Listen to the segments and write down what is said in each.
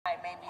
maybe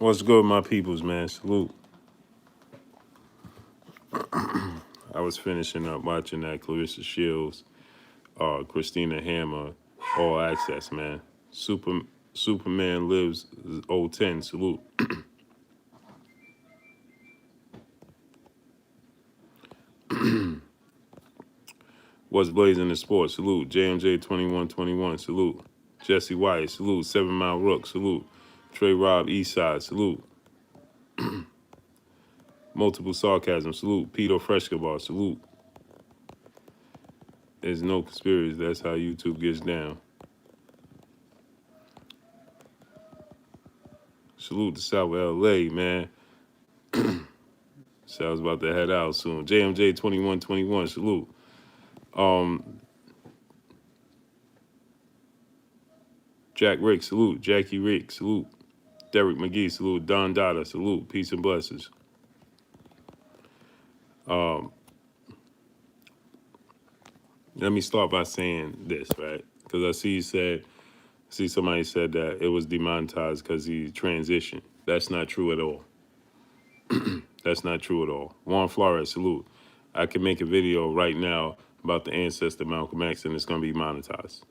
What's good, my peoples, man? Salute. I was finishing up watching that Clarissa Shields, Christina Hammer, All Access, man. Superman Lives 010. Salute. What's blazing in sports? Salute. JMJ 2121. Salute. Jesse White. Salute. 7 Mile Rook. Salute. Trey Robb Eastside. Salute. Multiple Sarcasm. Salute. Peter Freshkabar. Salute. There's no conspiracy. That's how YouTube gets down. Salute to South LA, man. So I was about to head out soon. JMJ 2121. Salute. Jack Rick. Salute. Jackie Rick. Salute. Derek McGee. Salute. Don Dada. Salute. Peace and blessings. Let me start by saying this, right? Because I see somebody said that it was demonetized because he transitioned. That's not true at all. That's not true at all. Juan Flores, salute. I can make a video right now about the ancestor Malcolm X and it's going to be monetized.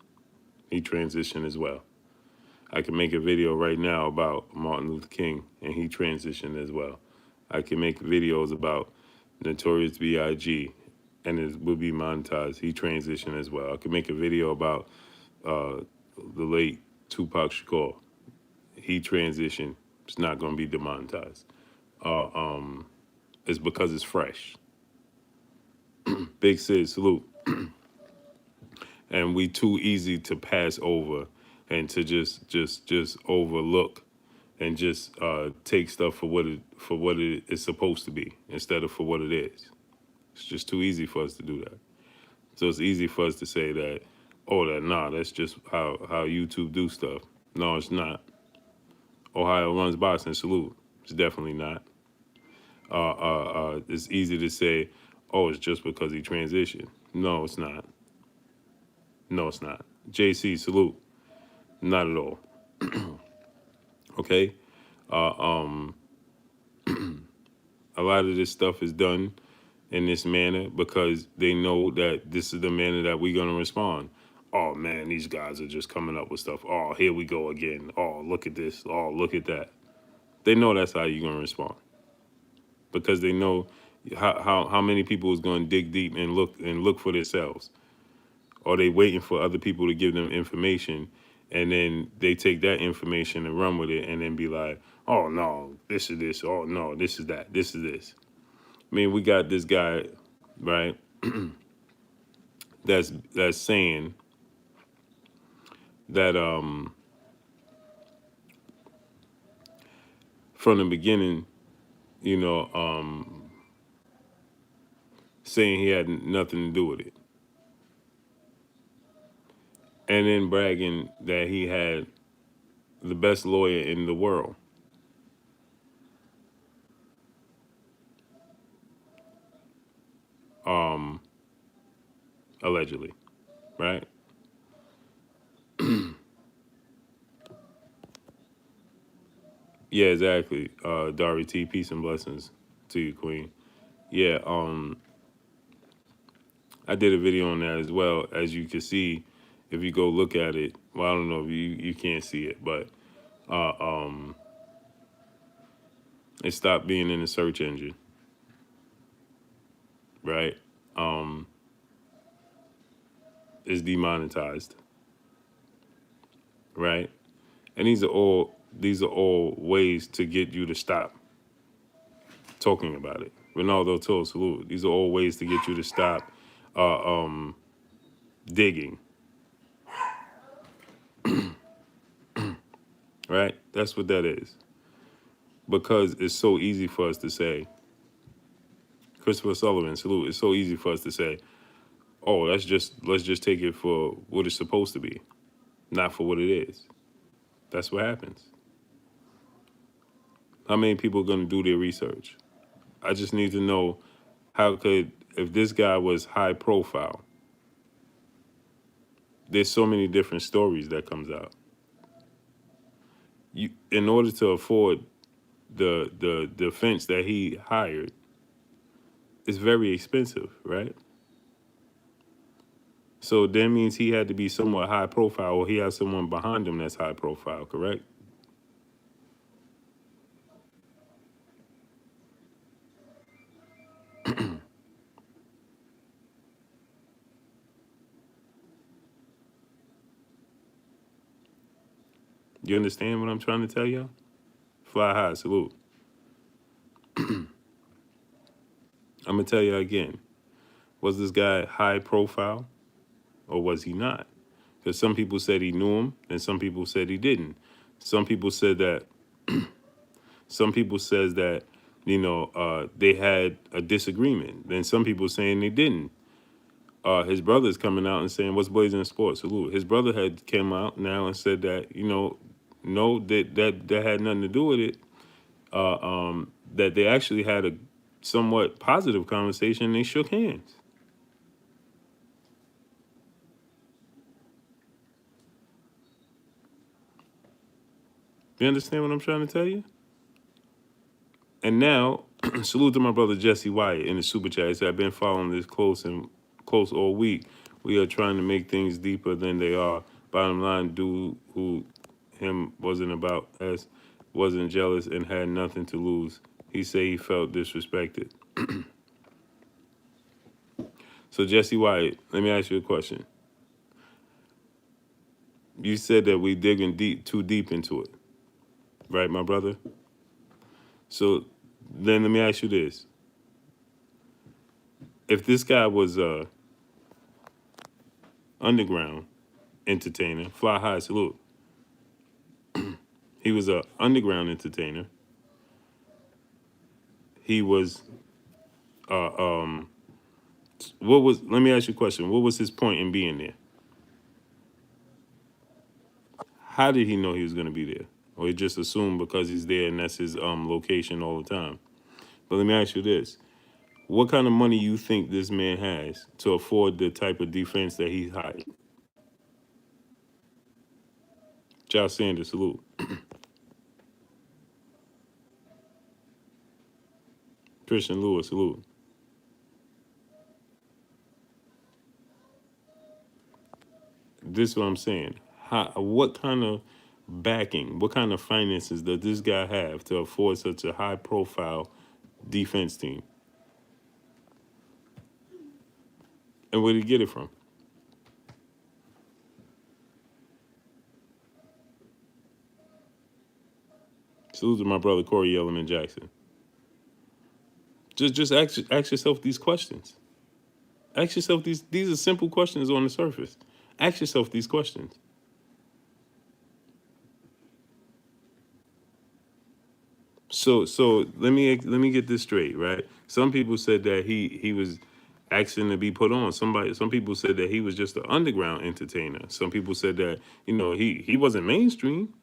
He transitioned as well. I can make a video right now about Martin Luther King and he transitioned as well. I can make videos about Notorious B.I.G. and it will be monetized. He transitioned as well. I can make a video about the late Tupac Shakur. He transitioned. It's not going to be demonetized. It's because it's fresh. Big Sid, salute. And we too easy to pass over and to just overlook and just take stuff for what it is supposed to be instead of for what it is. It's just too easy for us to do that. So it's easy for us to say that, that's just how YouTube do stuff. No, it's not. Ohio runs boxing, salute. It's definitely not. It's easy to say, it's just because he transitioned. No, it's not. No, it's not. JC, salute. Not at all. Okay? A lot of this stuff is done in this manner because they know that this is the manner that we're going to respond. Oh, man, these guys are just coming up with stuff. Oh, here we go again. Oh, look at this. Oh, look at that. They know that's how you're going to respond because they know how many people is going to dig deep and look for themselves. Or they waiting for other people to give them information, and then they take that information and run with it and then be like, oh, no, this is this. Oh, no, this is that. This is this. I mean, we got this guy, right, that's saying that from the beginning, saying he had nothing to do with it. And then bragging that he had the best lawyer in the world. Allegedly, right? Yeah, exactly. Dari T, peace and blessings to you, Queen. Yeah, I did a video on that as well. As you can see, if you go look at it, well, I don't know if you can't see it, but it stopped being in the search engine, right? It's demonetized, right? And these are all ways to get you to stop talking about it. Ronaldo told salute. These are all ways to get you to stop digging. Right? That's what that is. Because it's so easy for us to say, Christopher Sullivan, salute. It's so easy for us to say, let's just take it for what it's supposed to be, not for what it is. That's what happens. How many people are going to do their research? I just need to know if this guy was high profile, there's so many different stories that comes out. In order to afford the defense that he hired is very expensive, right? So that means he had to be somewhat high profile, or he has someone behind him that's high profile, correct? You understand what I'm trying to tell y'all? Fly high, salute. I'm gonna tell you again. Was this guy high profile or was he not? Because some people said he knew him and some people said he didn't. Some people said that some people says that, they had a disagreement. Then some people saying they didn't. His brother's coming out and saying, "What's Blazing Sports?" Salute. His brother had came out now and said that, no, that had nothing to do with it. That they actually had a somewhat positive conversation and they shook hands. You understand what I'm trying to tell you? And now, salute to my brother Jesse Wyatt in the super chat. He said, "I've been following this close all week. We are trying to make things deeper than they are. Bottom line, dude who him wasn't about us, wasn't jealous and had nothing to lose. He said he felt disrespected." So Jesse Wyatt, let me ask you a question. You said that we digging too deep into it, right, my brother? So then let me ask you this. If this guy was a underground entertainer, fly high, salute. He was a underground entertainer. He was what was let me ask you a question. What was his point in being there? How did he know he was gonna be there? Or he just assumed because he's there and that's his location all the time? But let me ask you this. What kind of money you think this man has to afford the type of defense that he hired? Josh Sanders, salute. Christian Lewis, salute. This is what I'm saying. What kind of backing, what kind of finances does this guy have to afford such a high profile defense team? And where did he get it from? Salute to my brother Corey Yellerman Jackson. Just ask yourself these questions. Ask yourself these are simple questions on the surface. Ask yourself these questions. So let me get this straight, right? Some people said that he was asking to be put on. Some people said that he was just an underground entertainer. Some people said that, he wasn't mainstream.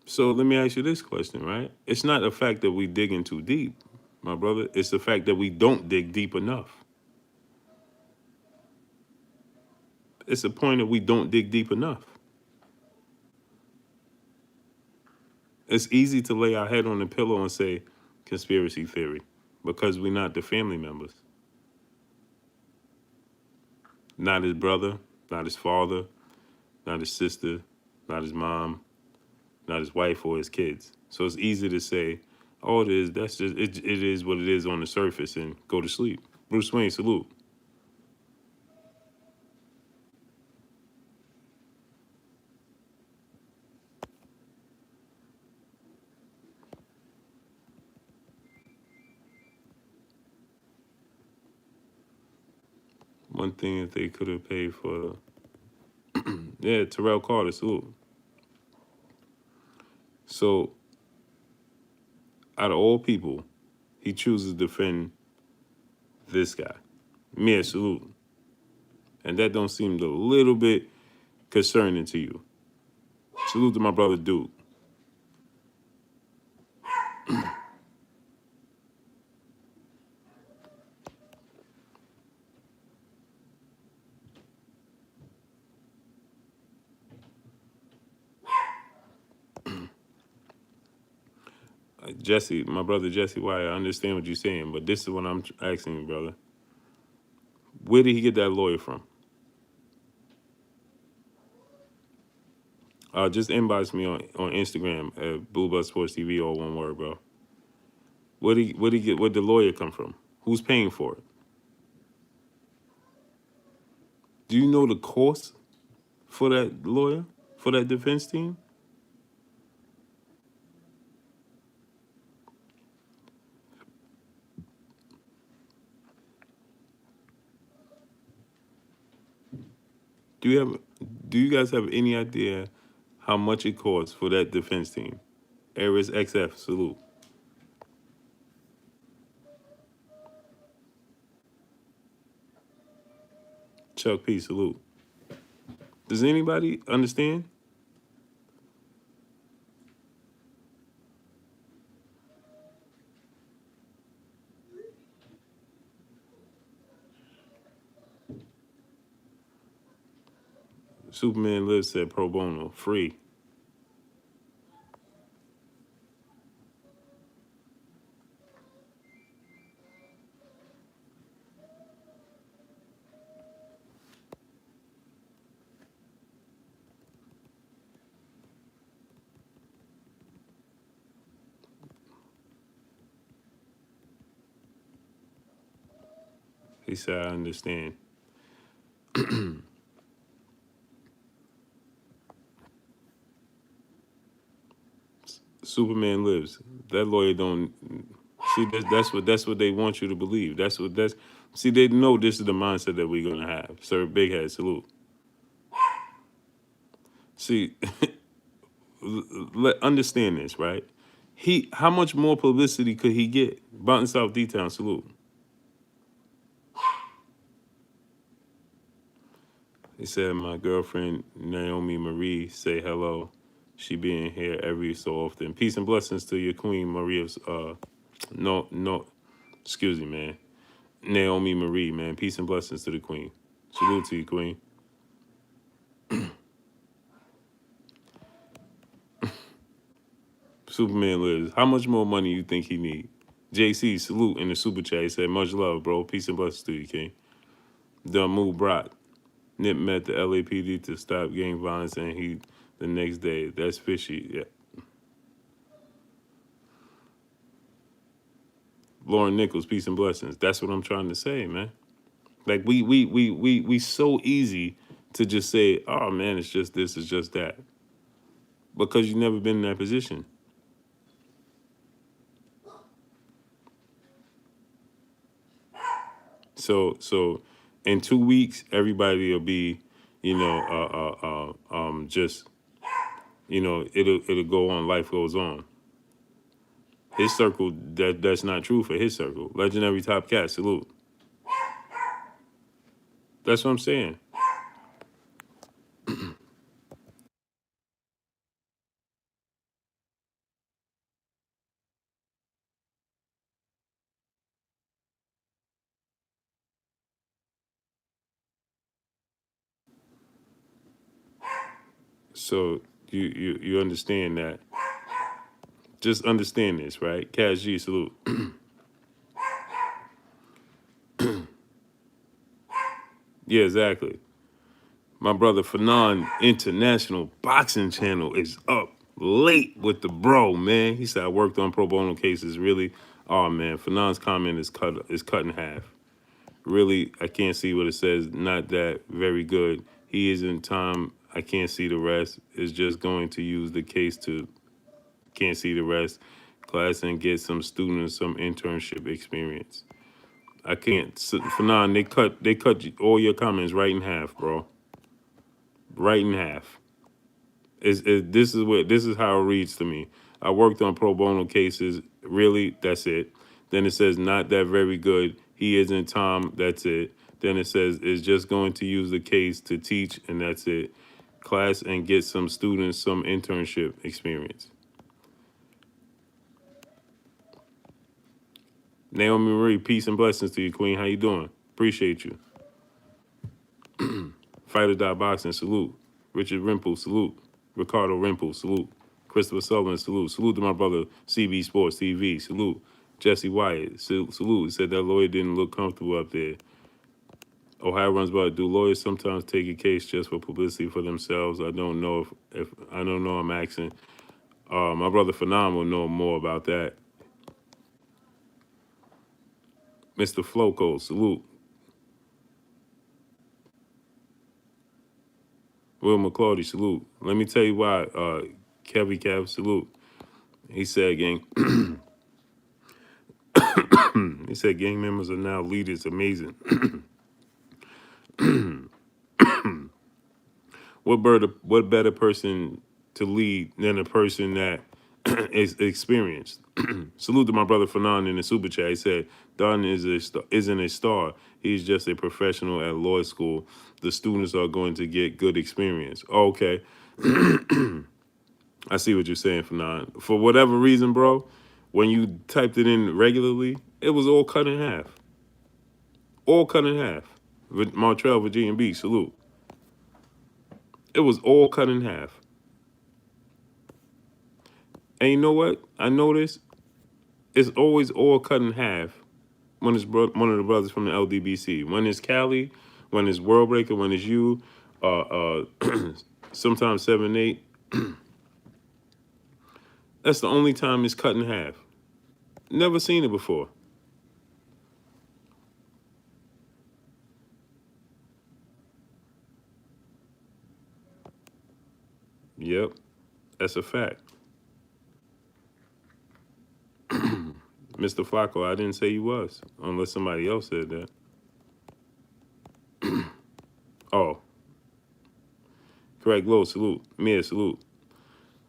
So let me ask you this question, right? It's not the fact that we digging too deep, my brother. It's the fact that we don't dig deep enough. It's the point that we don't dig deep enough. It's easy to lay our head on the pillow and say conspiracy theory because we're not the family members. Not his brother, not his father, not his sister, not his mom, not his wife or his kids. So it's easy to say, "Oh, it is. That's just it is what it is on the surface," and go to sleep. Bruce Wayne, salute. One thing that they could have paid for, yeah, Terrell Carter, salute. So out of all people, he chooses to defend this guy. Mia, salute. And that don't seem a little bit concerning to you. Salute to my brother Duke. Jesse, my brother Jesse Wyatt, I understand what you're saying, but this is what I'm asking you, brother. Where did he get that lawyer from? Just inbox me on Instagram at Blue Bus Sports TV, all one word, bro. Where the lawyer come from? Who's paying for it? Do you know the cost for that lawyer, for that defense team? Do you have do you guys have any idea how much it costs for that defense team? Aris XF, salute. Chuck P, salute. Does anybody understand? Superman Lives said pro bono, free. He said, I understand. Superman Lives. That lawyer don't see that's what they want you to believe. That's see, they know this is the mindset that we're gonna have. Sir Big Head, salute. See, understand this, right? How much more publicity could he get? Bounton South D-Town, salute. He said, my girlfriend Naomi Marie say hello. She being here every so often. Peace and blessings to your queen, Maria's no, excuse me, man. Naomi Marie, man. Peace and blessings to the queen. Salute to you, queen. Superman Lives. How much more money you think he need? JC, salute in the super chat. He said, much love, bro. Peace and blessings to you, king. Damu Brock. Nip met the LAPD to stop gang violence, and he the next day. That's fishy. Yeah. Lauren Nichols, peace and blessings. That's what I'm trying to say, man. Like we so easy to just say, oh man, it's just this, it's just that. Because you've never been in that position. So in 2 weeks, everybody will be, just, it'll go on. Life goes on. His circle, that's not true for his circle. Legendary Top Cat, salute. That's what I'm saying. So you understand that. Just understand this, right? Cash G, salute. Yeah, exactly. My brother Fanon International Boxing Channel is up late with the bro, man. He said I worked on pro bono cases. Really, oh man, Fanon's comment is cut in half. Really, I can't see what it says. Not that very good. He is in time. I can't see the rest. Is just going to use the case to can't see the rest. Class and get some students some internship experience. I can't. Fanon, they cut all your comments right in half, bro. Right in half. This is how it reads to me. I worked on pro bono cases. Really, that's it. Then it says not that very good. He isn't Tom. That's it. Then it says is just going to use the case to teach, and that's it. Class and get some students some internship experience. Naomi Marie, peace and blessings to you, Queen. How you doing? Appreciate you. Fighter Boxing, salute. Richard Rimple, salute. Ricardo Rimple, salute. Christopher Sullivan, salute. Salute to my brother CB Sports TV. Salute. Jesse Wyatt, salute. He said that lawyer didn't look comfortable up there. Ohio runs by. Do lawyers sometimes take a case just for publicity for themselves? I don't know if I don't know. I'm asking. My brother Phenom will know more about that. Mr. Floco, salute. Will McClarty, salute. Let me tell you why. Kevy Cav, salute. He said, gang. He said, gang members are now leaders. Amazing. What better person to lead than a person that is experienced? Salute to my brother Fanon in the super chat. He said, Don isn't a star. He's just a professional at law school. The students are going to get good experience. Oh, okay. I see what you're saying, Fanon. For whatever reason, bro, when you typed it in regularly, it was all cut in half. All cut in half. Montreal, Virginia Beach, salute. It was all cut in half. And you know what? I noticed it's always all cut in half when it's one of the brothers from the LDBC. When it's Cali, when it's World Breaker, when it's you, sometimes 7-8. That's the only time it's cut in half. Never seen it before. Yep, that's a fact. Mr. Flacco, I didn't say you was, unless somebody else said that. Oh. Correct, Low, salute. Mia, salute.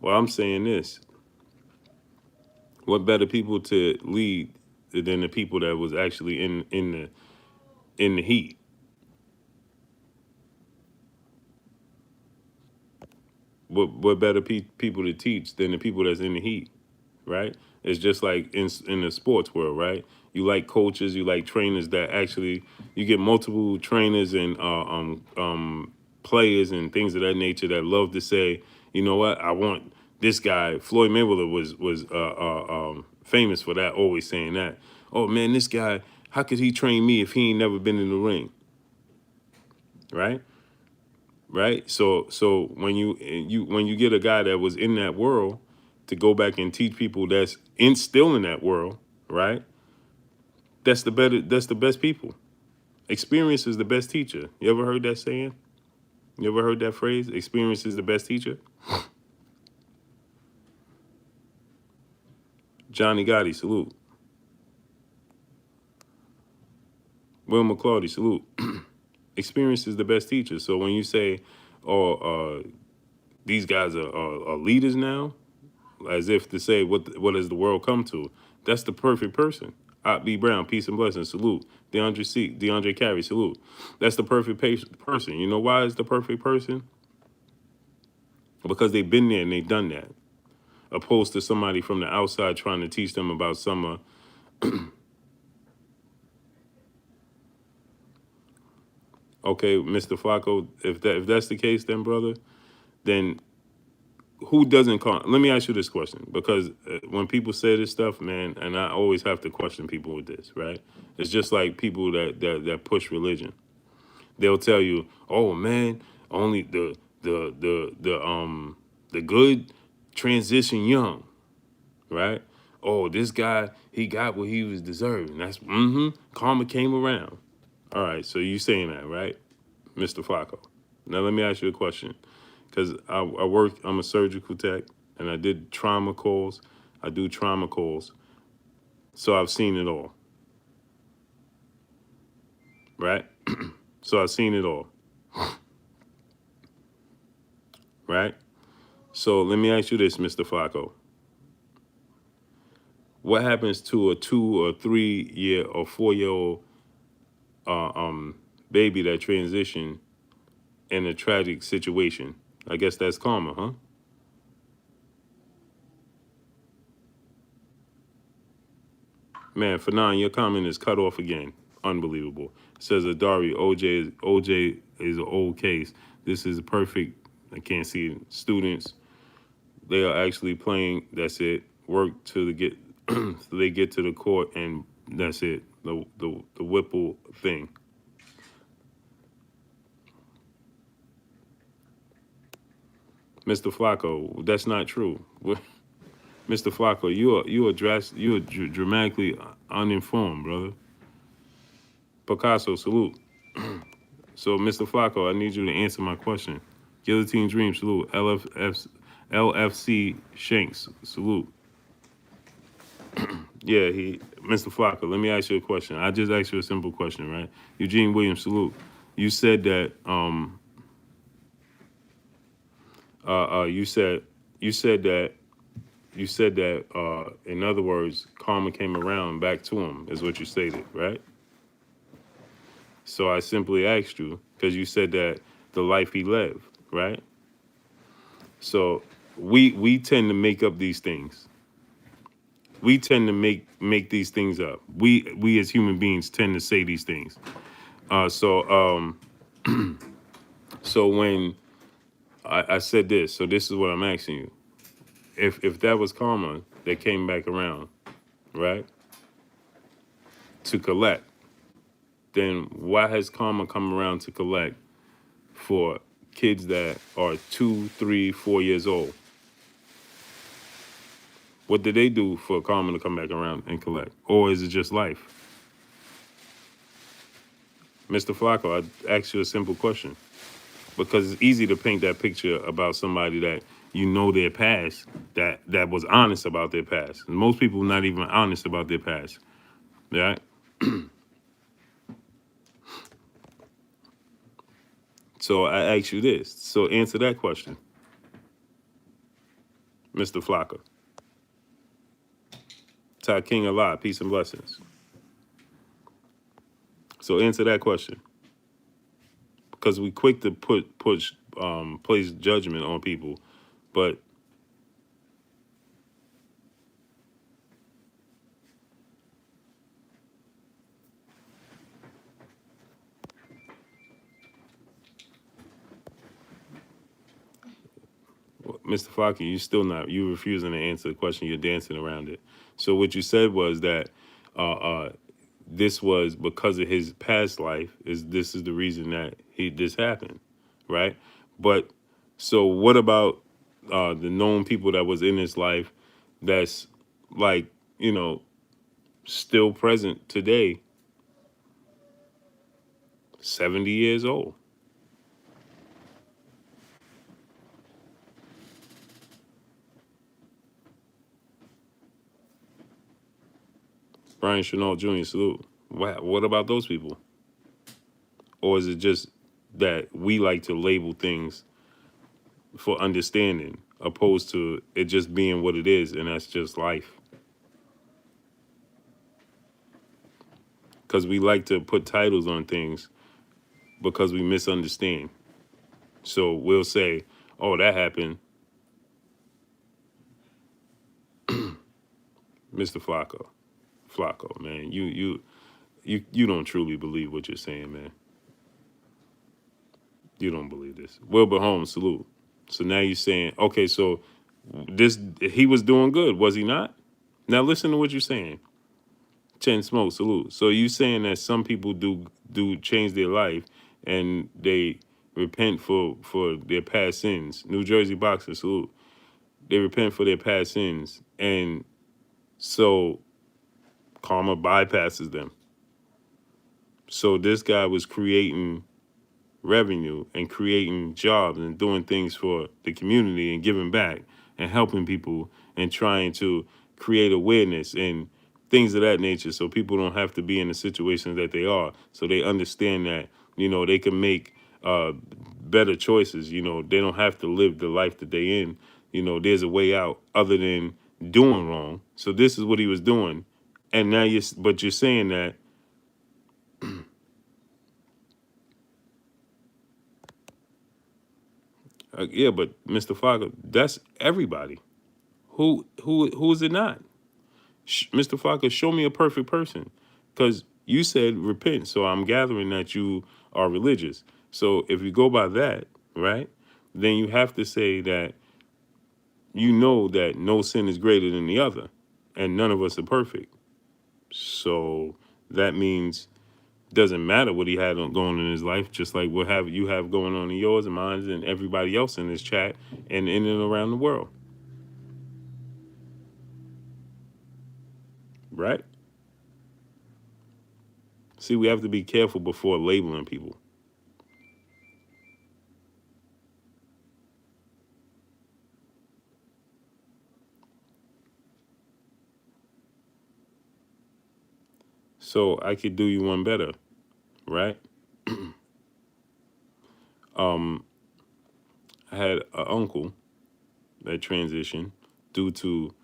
Well, I'm saying this. What better people to lead than the people that was actually in the heat? What better people to teach than the people that's in the heat, right? It's just like in the sports world, right? You like coaches, you like trainers that actually you get multiple trainers and players and things of that nature that love to say, you know what, I want this guy. Floyd Mayweather was famous for that, always saying that. Oh man, this guy, how could he train me if he ain't never been in the ring, right? Right. So when you get a guy that was in that world to go back and teach people that's still in that world, right? That's the best people. Experience is the best teacher. You ever heard that saying? You ever heard that phrase? Experience is the best teacher. Johnny Gotti, salute. Will McClarty, salute. Experience is the best teacher. So when you say, "Oh, these guys are leaders now," as if to say, "What has the world come to?" That's the perfect person. B. Brown, peace and blessings, salute. DeAndre Carey, salute. That's the perfect person. You know why it's the perfect person? Because they've been there and they've done that. Opposed to somebody from the outside trying to teach them about some. Okay, Mr. Flacco, if that's the case, then brother, then who doesn't call? Let me ask you this question, because when people say this stuff, man, and I always have to question people with this, right? It's just like people that push religion. They'll tell you, "Oh man, only the good transition young," right? Oh, this guy, he got what he was deserving. That's karma came around. All right, so you saying that, right, Mr. Flacco? Now let me ask you a question, because I'm a surgical tech, and I did trauma calls. I do trauma calls, so I've seen it all, right? So I've seen it all, right? So let me ask you this, Mr. Flacco. What happens to a 2 or 3 year or 4-year-old baby that transitioned in a tragic situation? I guess that's karma, huh? Man, Fanon, your comment is cut off again. Unbelievable. It says Adari, OJ is an old case. This is perfect. I can't see it. Students They are actually playing. That's it. Work to the get. So they get to the court, and that's it. The Whipple thing. Mr. Flacco, that's not true. Mr. Flacco, you are dramatically uninformed, brother. Picasso, salute. So, Mr. Flacco, I need you to answer my question. Guillotine Dream, salute. LFC Shanks, salute. Yeah, Mr. Flocka, let me ask you a question. I just asked you a simple question, right? Eugene Williams, salute. You said that, you said that, in other words, karma came around back to him, is what you stated, right? So I simply asked you, because you said that the life he lived, right? So we tend to make up these things. We tend to make these things up. We as human beings tend to say these things. So when I said this, so this is what I'm asking you. If that was karma that came back around, right, to collect, then why has karma come around to collect for kids that are 2, 3, 4 years old? What did they do for karma to come back around and collect? Or is it just life? Mr. Flacco, I asked you a simple question. Because it's easy to paint that picture about somebody that you know their past, that was honest about their past. And most people not even honest about their past. Right? So I ask you this. So answer that question, Mr. Flocka. Ty King alive, peace and blessings. So answer that question. Because we quick to place judgment on people, but Mr. Flocka, you refusing to answer the question. You're dancing around it. So what you said was that this was because of his past life. This is the reason that this happened, right? But so what about the known people that was in his life that's like, still present today, 70 years old? Brian Chenault Jr., salute. What about those people? Or is it just that we like to label things for understanding, opposed to it just being what it is, and that's just life? Because we like to put titles on things because we misunderstand. So we'll say, "Oh, that happened." Mr. Flacco, man, you don't truly believe what you're saying, man. You don't believe this. Wilbur Holmes, salute. So now you're saying, okay, so he was doing good, was he not? Now listen to what you're saying. Chen Smoke, salute. So you saying that some people do change their life and they repent for their past sins. New Jersey Boxer, salute. They repent for their past sins, and so karma bypasses them. So this guy was creating revenue and creating jobs and doing things for the community and giving back and helping people and trying to create awareness and things of that nature, so people don't have to be in the situations that they are, so they understand that they can make better choices. They don't have to live the life that they in. There's a way out other than doing wrong. So this is what he was doing, and now you're saying that yeah, but Mr. Flocka, that's everybody. Who is it not? Mr. Flocka, show me a perfect person, because you said repent, so I'm gathering that you are religious. So if you go by that, right, then you have to say that you know that no sin is greater than the other, and none of us are perfect. So that means doesn't matter what he had going on in his life, just like what have you have going on in yours and mine and everybody else in this chat and in and around the world, right? See, we have to be careful before labeling people. So I could do you one better, right? I had an uncle that transitioned due to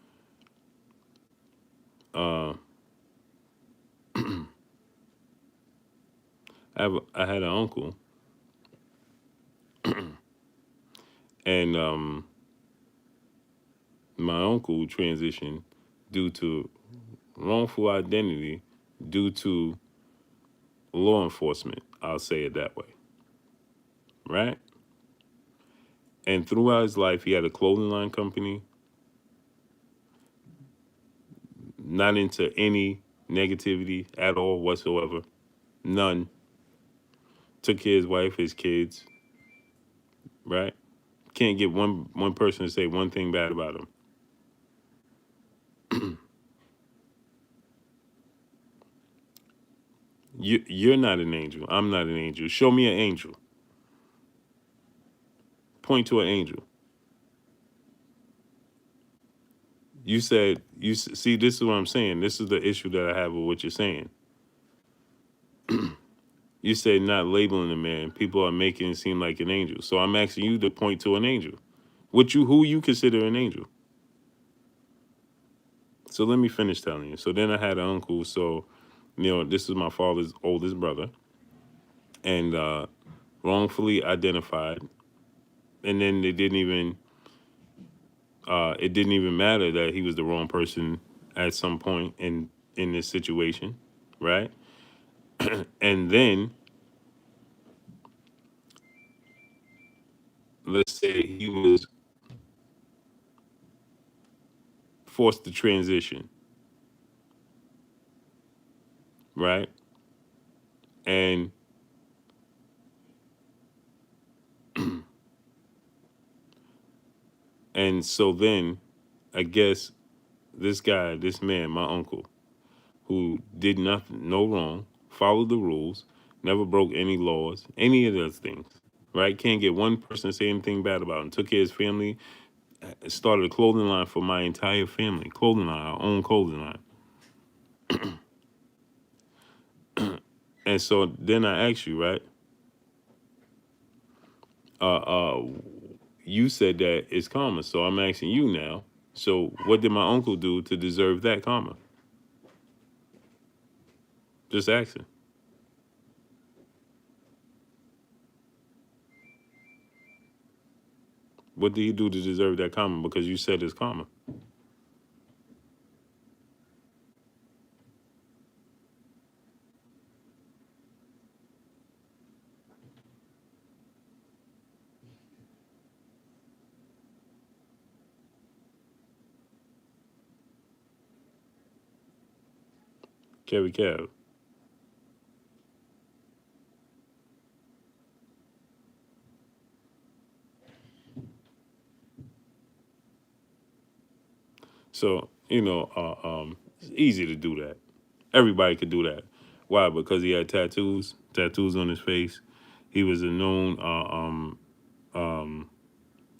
I had an uncle, and my uncle transitioned due to wrongful identity, due to law enforcement. I'll say it that way, right? And throughout his life, he had a clothing line company, not into any negativity at all whatsoever, none. Took care of his wife, his kids, right? Can't get one person to say one thing bad about him. You're not an angel. I'm not an angel. Show me an angel. Point to an angel. You said see. This is what I'm saying. This is the issue that I have with what you're saying. You said not labeling a man. People are making it seem like an angel. So I'm asking you to point to an angel. Who you consider an angel? So let me finish telling you. So then I had an uncle. So, this is my father's oldest brother, and wrongfully identified. And then it didn't even matter that he was the wrong person at some point in this situation, right? And then let's say he was forced to transition, right? And so then I guess this man, my uncle, who did nothing, no wrong, followed the rules, never broke any laws, any of those things, right? Can't get one person to say anything bad about him. Took care of his family, started a clothing line for my entire family, clothing line, our own clothing line. And so then I asked you, right? Uh, uh, you said that it's karma, so I'm asking you now. So what did my uncle do to deserve that karma? Just asking. What did he do to deserve that karma? Because you said it's karma. Carry cab. So, it's easy to do that. Everybody could do that. Why? Because he had tattoos on his face. He was a known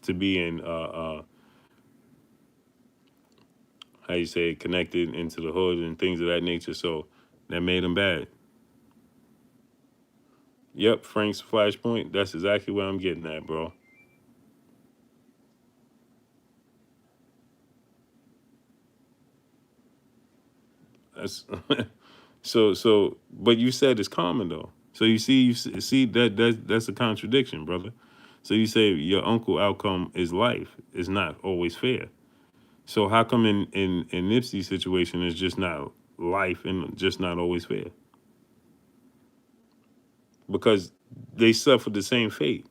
to be in how you say connected into the hood and things of that nature. So that made him bad. Yep, Frank's flashpoint. That's exactly what I'm getting at, bro. That's but you said it's common though. So you see that's a contradiction, brother. So you say your uncle outcome is life is not always fair. So how come in Nipsey's situation is just not life and just not always fair? Because they suffered the same fate.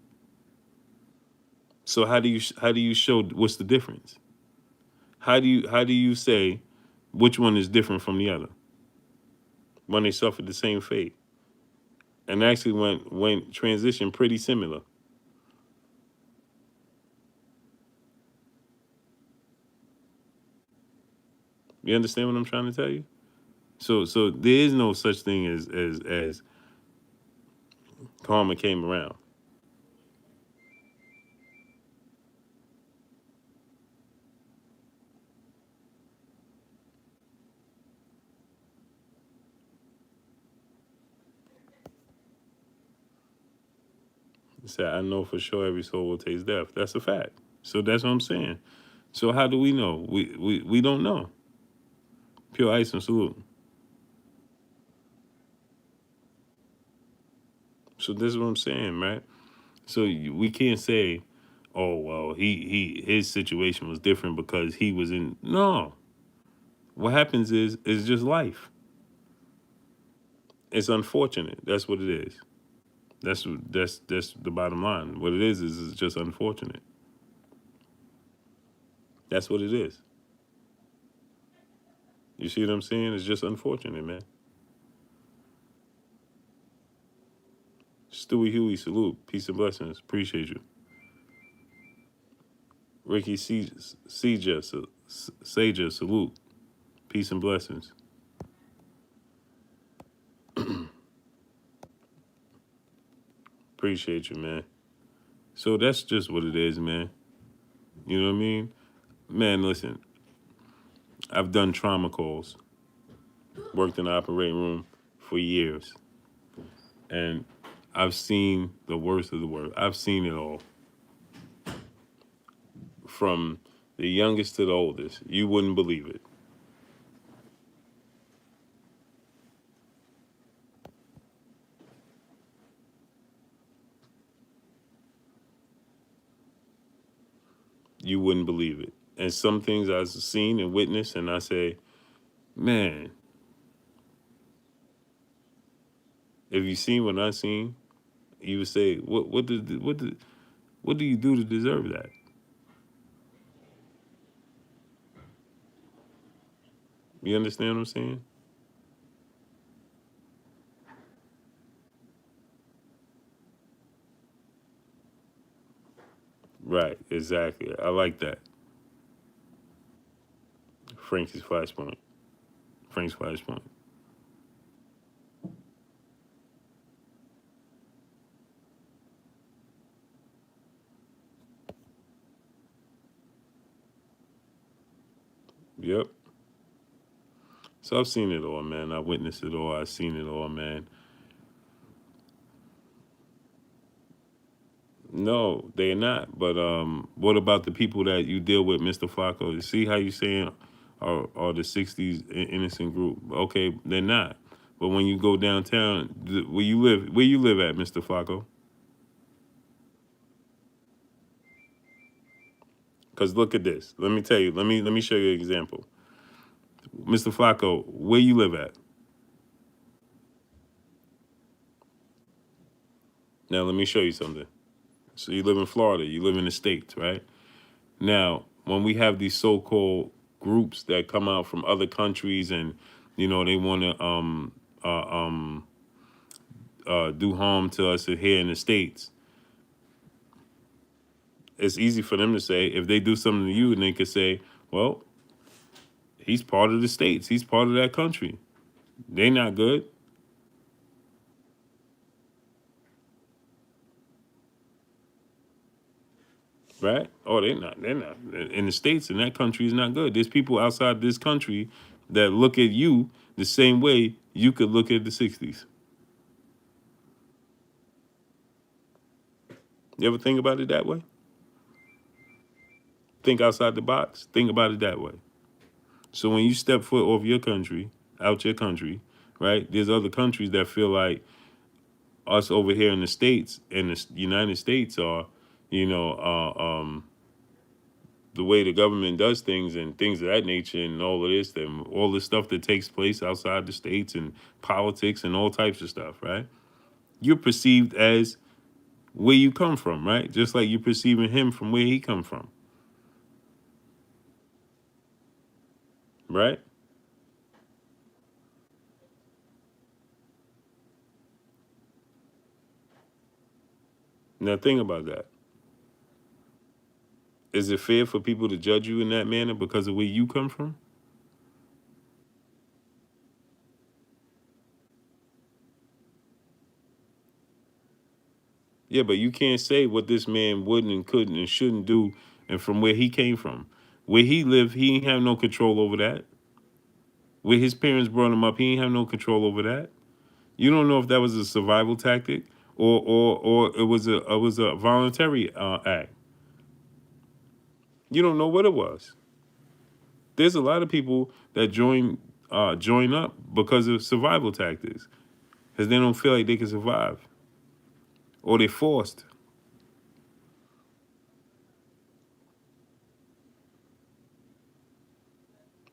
So how do you show what's the difference? How do you say which one is different from the other when they suffered the same fate and actually went transition pretty similar? You understand what I'm trying to tell you? So there is no such thing as karma came around. He said, I know for sure every soul will taste death. That's a fact. So that's what I'm saying. So how do we know? We don't know. Pure ice and salute. So this is what I'm saying, right? So we can't say, oh well, his situation was different because he was in. No, what happens is just life. It's unfortunate. That's what it is. That's the bottom line. What it is it's just unfortunate. That's what it is. You see what I'm saying? It's just unfortunate, man. Stewie Huey, salute. Peace and blessings. Appreciate you. Ricky Saja, salute. Peace and blessings. Appreciate you, man. So that's just what it is, man. You know what I mean? Man, listen, I've done trauma calls, worked in the operating room for years, and I've seen the worst of the worst. I've seen it all. From the youngest to the oldest. You wouldn't believe it. You wouldn't believe it. And some things I've seen and witnessed, and I say, man, if you seen what I seen, you would say, what do you do to deserve that? You understand what I'm saying? Right, exactly. I like that. Frank's flashpoint. Frank's flashpoint. Yep. So I've seen it all, man. I witnessed it all. I've seen it all, man. No, they're not. But what about the people that you deal with, Mr. Flacco? You see how you saying are the '60s innocent group? Okay, they're not. But when you go downtown, where you live at, Mr. Flacco? Because look at this. Let me tell you. Let me show you an example, Mr. Flacco. Where you live at? Now let me show you something. So you live in Florida. You live in the States, right? Now, when we have these so-called groups that come out from other countries and they want to do harm to us here in the States, it's easy for them to say if they do something to you, and they could say, well, he's part of the States. He's part of that country. They not good, right? Oh, they not. They're not. In the States, and that country is not good. There's people outside this country that look at you the same way you could look at the 60s. You ever think about it that way? Think outside the box. Think about it that way. So when you step foot off your country, out your country, right? There's other countries that feel like us over here in the States, in the United States, are, you know, the way the government does things and things of that nature, and all of this, and all the stuff that takes place outside the States, and politics and all types of stuff, right? You're perceived as where you come from, right? Just like you're perceiving him from where he come from. right? Now think about that. Is it fair for people to judge you in that manner because of where you come from? Yeah, but you can't say what this man wouldn't and couldn't and shouldn't do, and from where he came from. Where he lived, he ain't have no control over that. Where his parents brought him up, he ain't have no control over that. You don't know if that was a survival tactic or it was a voluntary act. You don't know what it was. There's a lot of people that join up because of survival tactics, because they don't feel like they can survive, or they forced.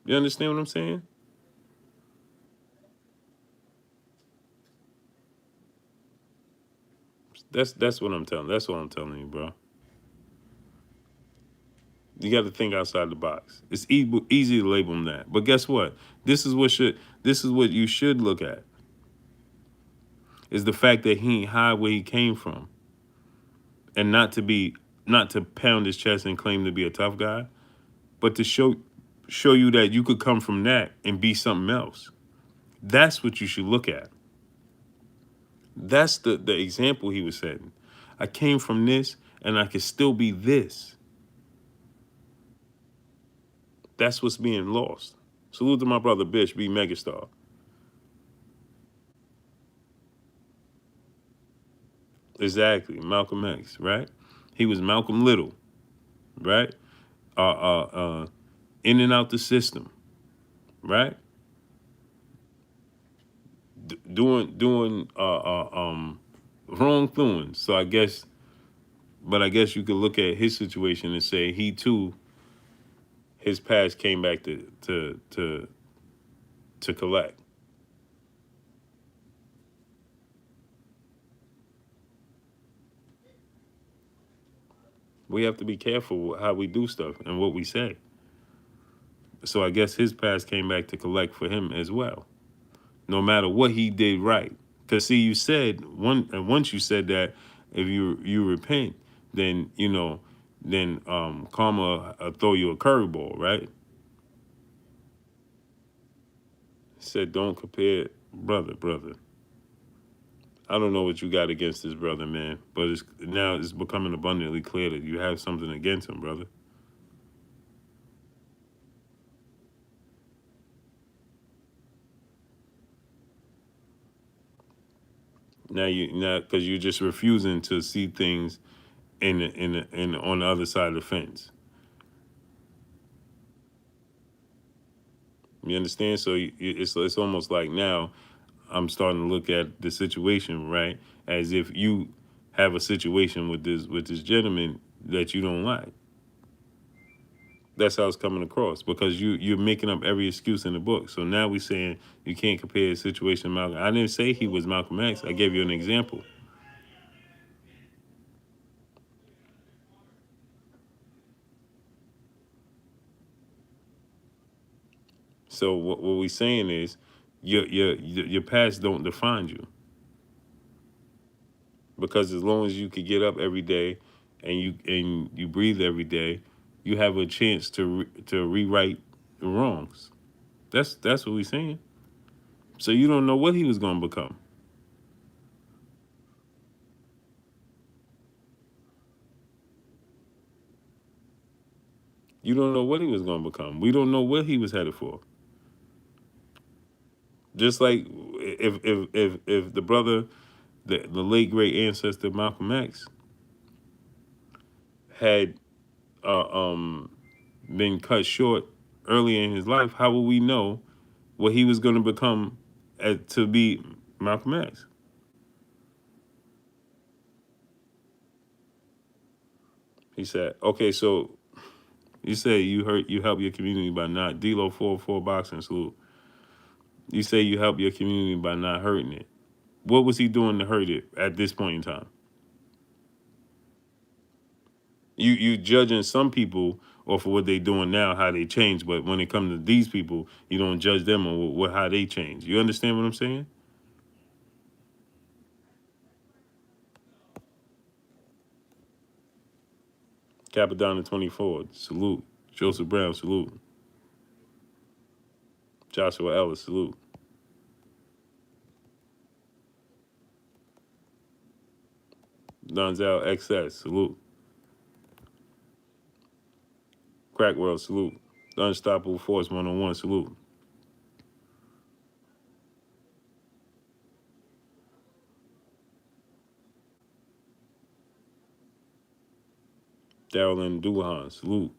You understand what I'm saying? That's what I'm telling. That's what I'm telling you, bro. You got to think outside the box. It's easy to label them that, but guess what? This is what you should look at, is the fact that he ain't hide where he came from, and not to pound his chest and claim to be a tough guy, but to show you that you could come from that and be something else. That's what you should look at. That's the example he was setting. I came from this and I could still be this. That's what's being lost. Salute to my brother Bish, be megastar. Exactly, Malcolm X, right? He was Malcolm Little, right? In and out the system, right? Doing wrongdoing. So I guess you could look at his situation and say he too, his past came back to collect. We have to be careful how we do stuff and what we say. So I guess his past came back to collect for him as well, no matter what he did right. Because see, you said once you said that if you repent, then karma throw you a curveball, right? Said don't compare, brother. I don't know what you got against this brother, man, but now it's becoming abundantly clear that you have something against him, brother. Now because you're just refusing to see things in on the other side of the fence. You understand? So it's almost like now I'm starting to look at the situation, right, as if you have a situation with this gentleman that you don't like. That's how it's coming across, because you're making up every excuse in the book. So now we're saying you can't compare his situation to Malcolm. I didn't say he was Malcolm X. I gave you an example. So what we're saying is your past don't define you, because as long as you could get up every day and you breathe every day, you have a chance to rewrite the wrongs. That's what we're saying. So you don't know what he was going to become. You don't know what he was going to become. We don't know what he was headed for. Just like if the brother, the late great ancestor Malcolm X had uh, um, been cut short early in his life, how would we know what he was going to become to be Malcolm X? He said, okay, so you say you help your community by not D-Lo 404 boxing salute. You say you help your community by not hurting it. What was he doing to hurt it at this point in time? You judging some people or for what they doing now, how they change. But when it comes to these people, you don't judge them on how they change. You understand what I'm saying? Capadonna 24, salute. Joseph Brown, salute. Joshua Ellis, salute. Donzel XS, salute. Crack World, salute. The Unstoppable Force 101, salute. Daryl and Duhan, salute.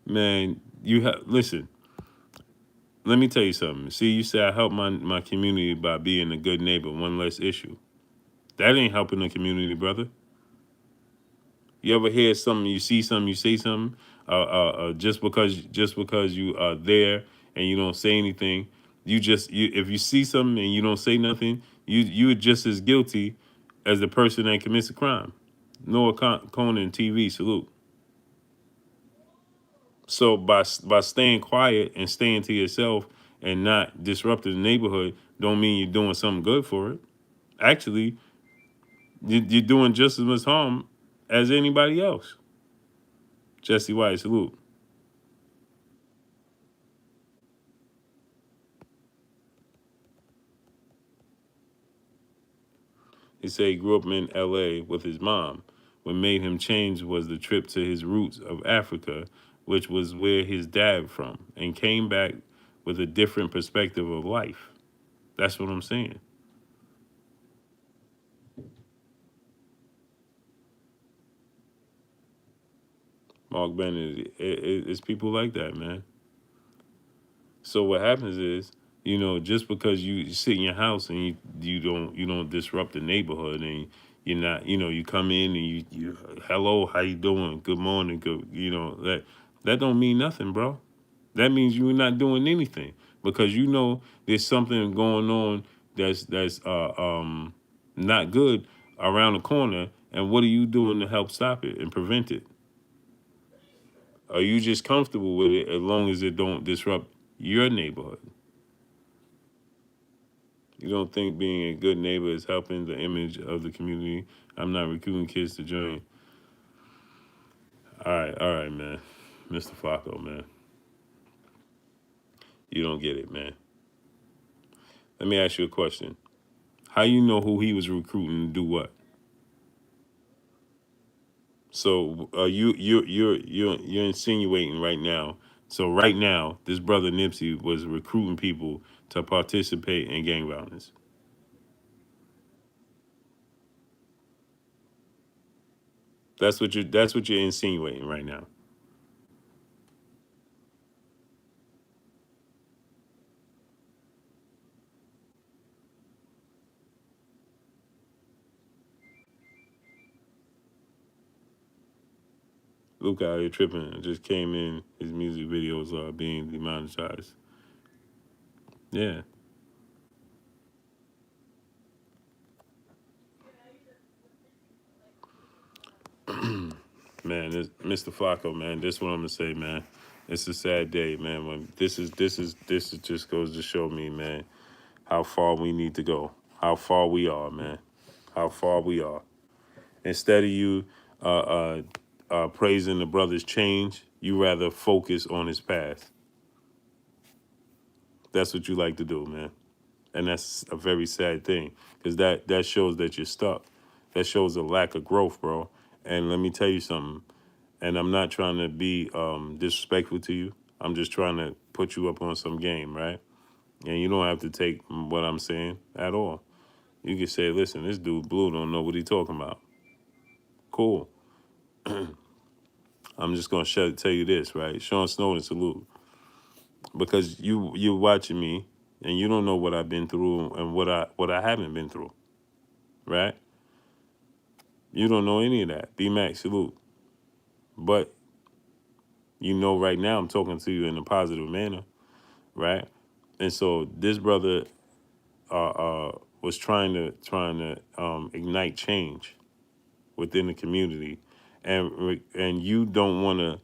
Man, you have listen. Let me tell you something. See, you say I help my community by being a good neighbor. One less issue. That ain't helping the community, brother. You ever hear something? You see something? You say something? Just because you are there and you don't say anything, you if you see something and you don't say nothing, you're just as guilty as the person that commits a crime. Noah Conan TV, salute. So by staying quiet and staying to yourself and not disrupting the neighborhood, don't mean you're doing something good for it. Actually, you're doing just as much harm as anybody else. Jesse White, salute. He said he grew up in L.A. with his mom. What made him change was the trip to his roots of Africa, which was where his dad from, and came back with a different perspective of life. That's what I'm saying. Mark Bennett, it's people like that, man. So what happens is, just because you sit in your house and you don't disrupt the neighborhood and you're not, you come in and you hello, how you doing? Good morning, good, that don't mean nothing, bro. That means you're not doing anything because there's something going on that's not good around the corner, and what are you doing to help stop it and prevent it? Are you just comfortable with it as long as it don't disrupt your neighborhood? You don't think being a good neighbor is helping the image of the community? I'm not recruiting kids to join. All right, man. Mr. Flacco, man. You don't get it, man. Let me ask you a question. How you know who he was recruiting to do what? So you're insinuating right now. So right now, this brother Nipsey was recruiting people to participate in gang violence. That's what you're insinuating right now. Luke out here tripping. It just came in. His music videos are being demonetized. Yeah, man. Mr. Flacco, man. This is what I'm gonna say, man. It's a sad day, man. When this is just goes to show me, man, how far we need to go, how far we are, man, how far we are. Instead of you praising the brother's change, you rather focus on his past. That's what you like to do, man. And that's a very sad thing because that shows that you're stuck. That shows a lack of growth, bro. And let me tell you something. And I'm not trying to be disrespectful to you. I'm just trying to put you up on some game, right? And you don't have to take what I'm saying at all. You can say, listen, this dude Blue don't know what he's talking about. Cool. I'm just gonna tell you this, right? Sean Snowden, salute, because you're watching me and you don't know what I've been through and what I haven't been through, right? You don't know any of that. B Max, salute. But right now I'm talking to you in a positive manner, right? And so this brother was trying to ignite change within the community, and you don't want to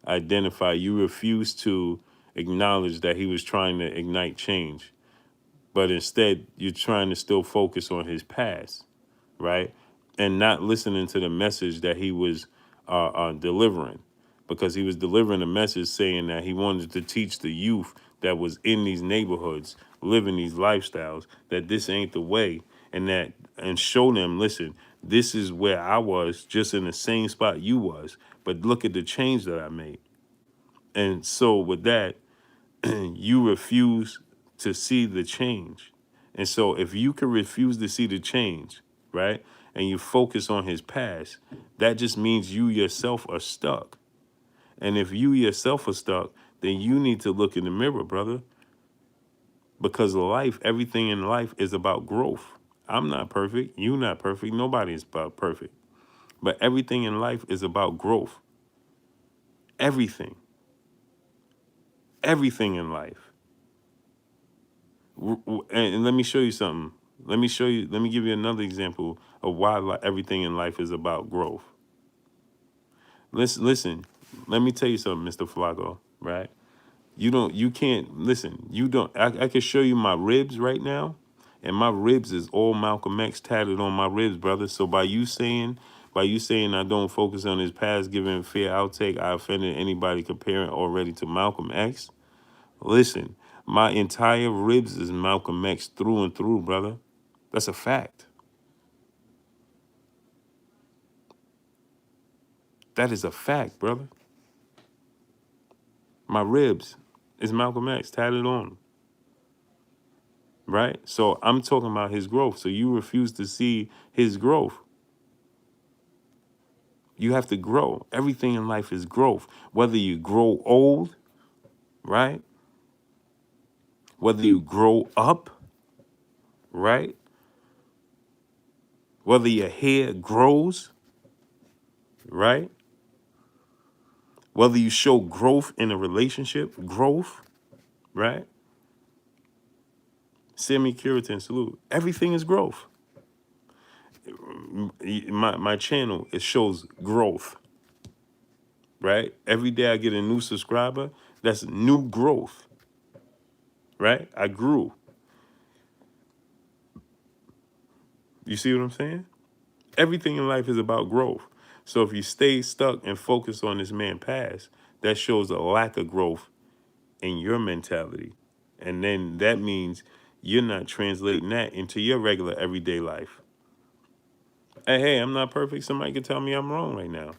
identify. You refuse to acknowledge that he was trying to ignite change, but instead you're trying to still focus on his past, right? And not listening to the message that he was delivering, because he was delivering a message saying that he wanted to teach the youth that was in these neighborhoods, living these lifestyles, that this ain't the way, and show them, listen, this is where I was, just in the same spot you was, but look at the change that I made. And so with that, you refuse to see the change. And so if you can refuse to see the change, right, and you focus on his past, that just means you yourself are stuck. And if you yourself are stuck, then you need to look in the mirror, brother, because life, everything in life is about growth. I'm not perfect. You're not perfect. Nobody is about perfect. But everything in life is about growth. Everything. Everything in life. And let me show you something. Let me give you another example of why everything in life is about growth. Listen, let me tell you something, Mr. Flaco, right? You can't, listen, I can show you my ribs right now, and my ribs is all Malcolm X tatted on my ribs, brother. So by you saying I don't focus on his past, giving fair outtake, I offended anybody comparing already to Malcolm X. Listen, my entire ribs is Malcolm X through and through, brother. That's a fact. That is a fact, brother. My ribs is Malcolm X tatted on, right? So I'm talking about his growth. So you refuse to see his growth. You have to grow. Everything in life is growth. Whether you grow old, right? Whether you grow up, right? Whether your hair grows, right? Whether you show growth in a relationship, growth, right? Semi-Curitan salute. Everything is growth. My channel, it shows growth, right? Every day I get a new subscriber, that's new growth, right? I grew. You see what I'm saying? Everything in life is about growth. So if you stay stuck and focus on this man past, that shows a lack of growth in your mentality. And then that means you're not translating that into your regular everyday life. Hey, I'm not perfect. Somebody can tell me I'm wrong right now.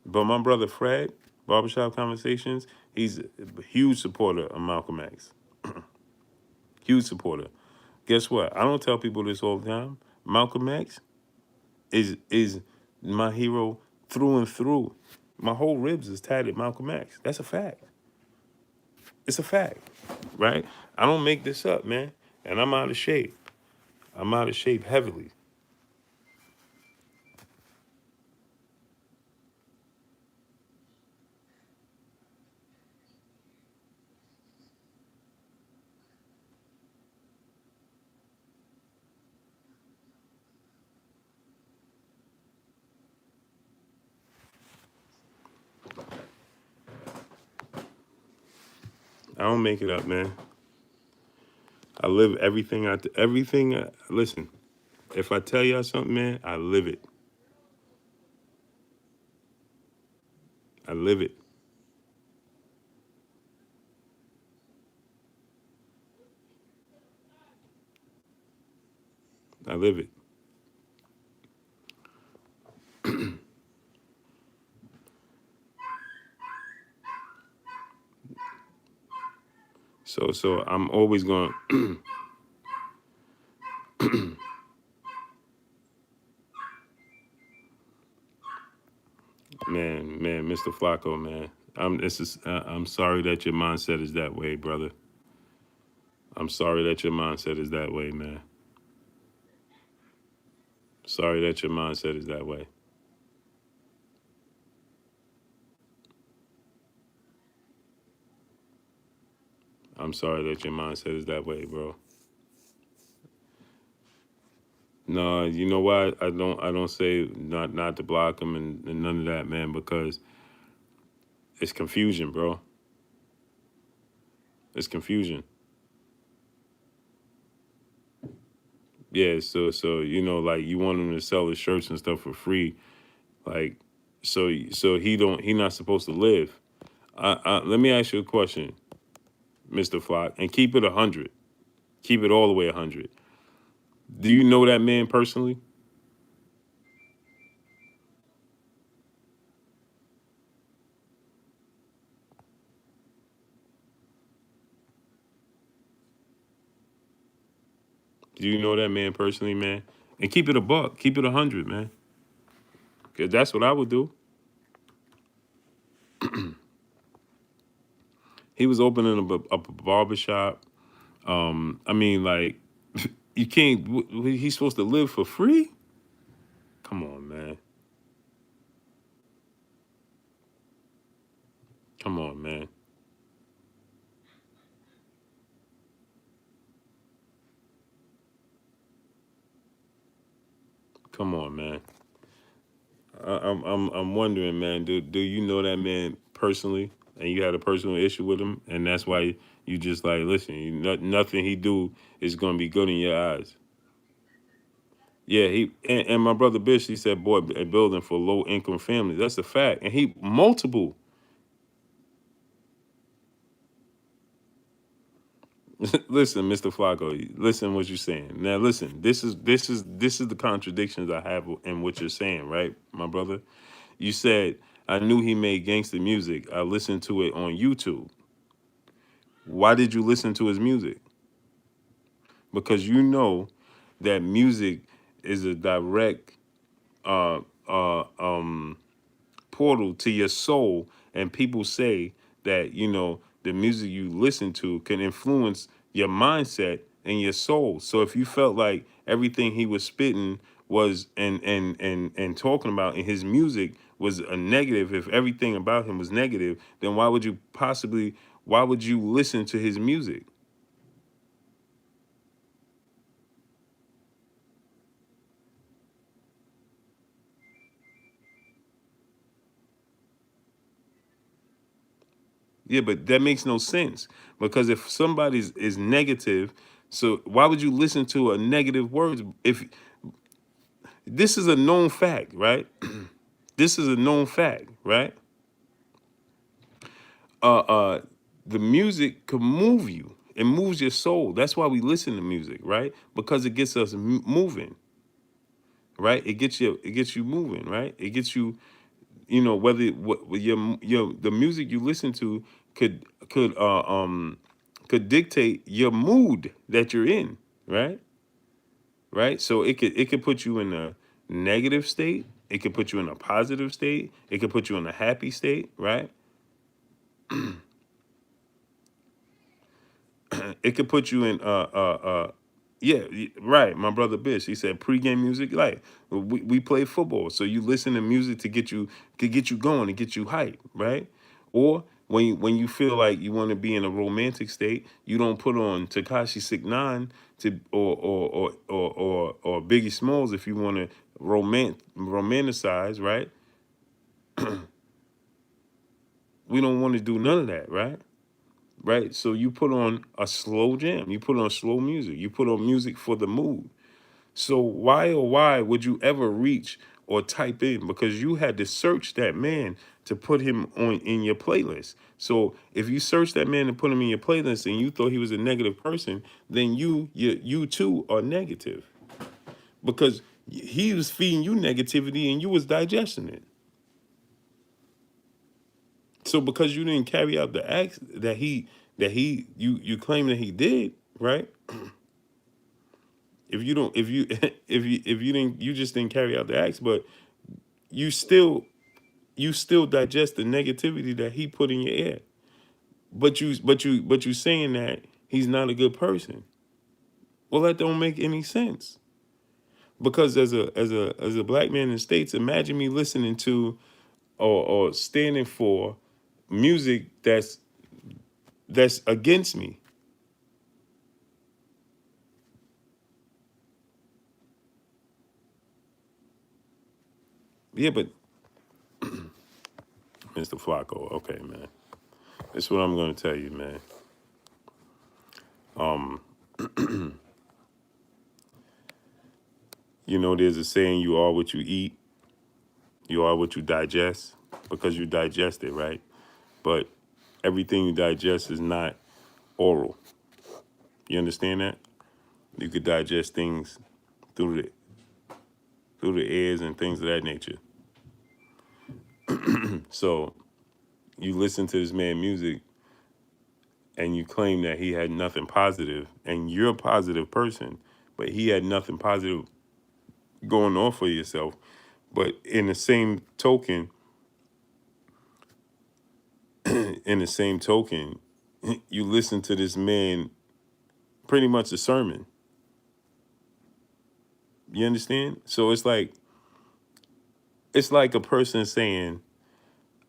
But my brother Fred, Barbershop Conversations, he's a huge supporter of Malcolm X. Huge supporter. Guess what? I don't tell people this all the time. Malcolm X is my hero through and through. My whole ribs is tatted Malcolm X. That's a fact. It's a fact, right? I don't make this up, man. And I'm out of shape. I'm out of shape heavily. I don't make it up, man. I live everything. Listen, if I tell y'all something, man, I live it. I live it. I live it. So I'm always going, man, Mr. Flacco, man. I'm sorry that your mindset is that way, brother. I'm sorry that your mindset is that way, man. Sorry that your mindset is that way. I'm sorry that your mindset is that way, bro. No, you know why I don't say not to block him and none of that, man, because it's confusion, bro. It's confusion. Yeah, so like you want him to sell his shirts and stuff for free, like so he not supposed to live. Let me ask you a question, Mr. Flock, and keep it 100. Keep it all the way 100. Do you know that man personally? Do you know that man personally, man? And keep it a buck. Keep it 100, man. Cause that's what I would do. He was opening up a barbershop. I mean, like, you can't. He's supposed to live for free? Come on, man. Come on, man. Come on, man. I'm wondering, man. Do you know that man personally, and you had a personal issue with him, and that's why you just like listen. Nothing he do is gonna be good in your eyes. Yeah, and my brother Bish, he said, boy, a building for low income families. That's a fact, and he multiple. Listen, Mr. Flacco, listen what you're saying. Now, listen, this is the contradictions I have in what you're saying, right, my brother? You said I knew he made gangster music. I listened to it on YouTube. Why did you listen to his music? Because you know that music is a direct uh, uh, um, portal to your soul, and people say that the music you listen to can influence your mindset and your soul. So if you felt like everything he was spitting was and talking about in his music was a negative, if everything about him was negative, then why would you listen to his music? Yeah, but that makes no sense, because if somebody is negative, so why would you listen to a negative words? If this is a known fact, right? This is a known fact, right? Uh, uh, the music can move you. It moves your soul. That's why we listen to music, right? Because it gets us moving, right? It gets you moving, right? It gets you, whether what your the music you listen to could could dictate your mood that you're in, right? Right? So it could put you in a negative state. It could put you in a positive state. It could put you in a happy state, right? It could put you in yeah, right. My brother Bish, he said pregame music. Like we play football, so you listen to music to get you going and get you hype, right? Or when you feel like you want to be in a romantic state, you don't put on Takashi 6ix9ine to or Biggie Smalls if you want to romanticize, right? We don't want to do none of that, right? Right? So you put on a slow jam, you put on slow music, you put on music for the mood. So why would you ever reach or type in? Because you had to search that man to put him on in your playlist. So if you search that man and put him in your playlist and you thought he was a negative person, then you too are negative, because he was feeding you negativity and you was digesting it. So because you didn't carry out the acts that you claim that he did, right? If you don't, if you if you didn't, you just didn't carry out the acts, but you still you still digest the negativity that he put in your ear. But you saying that he's not a good person. Well, that don't make any sense, because as a black man in the states, imagine me listening to or standing for music that's against me. Yeah, but Mr. Flacco, okay, man. This is what I'm going to tell you, man. You know, there's a saying, you are what you eat, you are what you digest, because you digest it, right? But everything you digest is not oral. You understand that? You could digest things through the ears and things of that nature. So you listen to this man music and you claim that he had nothing positive, and you're a positive person, but he had nothing positive going on for yourself. But in the same token, you listen to this man pretty much a sermon. You understand? So it's like a person saying,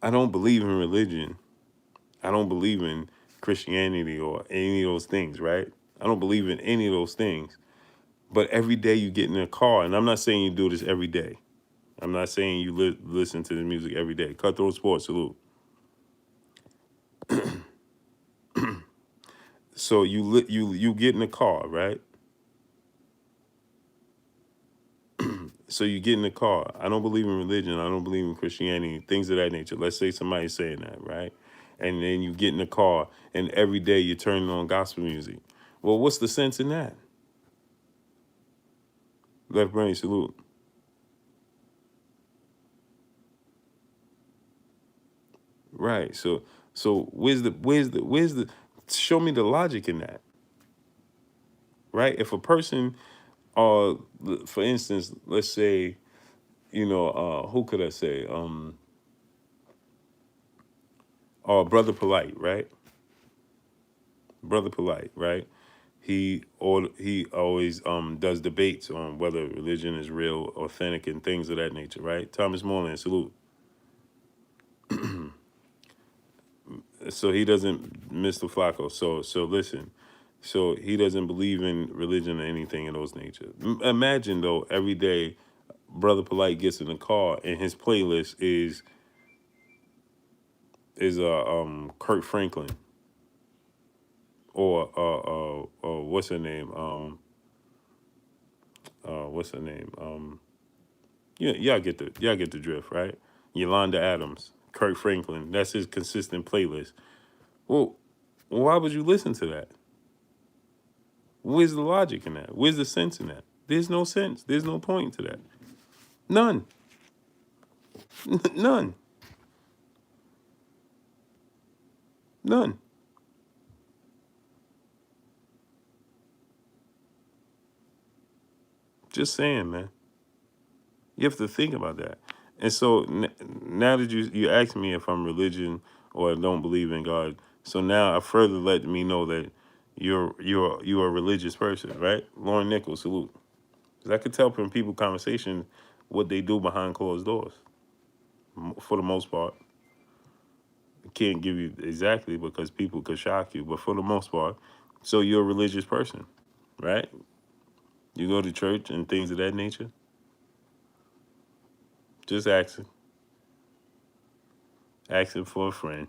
I don't believe in religion. I don't believe in Christianity or any of those things, right? I don't believe in any of those things. But every day you get in a car, and I'm not saying you do this every day. I'm not saying you listen to the music every day. Cutthroat Sports, salute. So you get in the car, right? So you get in the car. I don't believe in religion. I don't believe in Christianity, things of that nature. Let's say somebody's saying that, right? And then you get in the car, and every day you're turning on gospel music. Well, what's the sense in that? Left brain, salute. Right. So where's the show me the logic in that, right? If a person, uh, for instance, let's say, who could I say? Brother Polite, right? Brother Polite, right? He always does debates on whether religion is real, authentic, and things of that nature, right? Thomas Moreland, salute. So he doesn't, Mr. Flacco. So listen. So he doesn't believe in religion or anything of those nature. Imagine though, every day, Brother Polite gets in the car and his playlist is Kurt Franklin or what's her name? What's her name? Yeah, y'all get the drift, right? Yolanda Adams, Kurt Franklin. That's his consistent playlist. Well, why would you listen to that? Where's the logic in that? Where's the sense in that? There's no sense. There's no point to that. None. None. None. Just saying, man. You have to think about that. And so now that you asked me if I'm religion or I don't believe in God, so now I further let me know that you're a religious person, right? Lauren Nichols, salute. Because I could tell from people conversation what they do behind closed doors, for the most part. I can't give you exactly because people could shock you, but for the most part, so you're a religious person, right? You go to church and things of that nature. Just asking for a friend.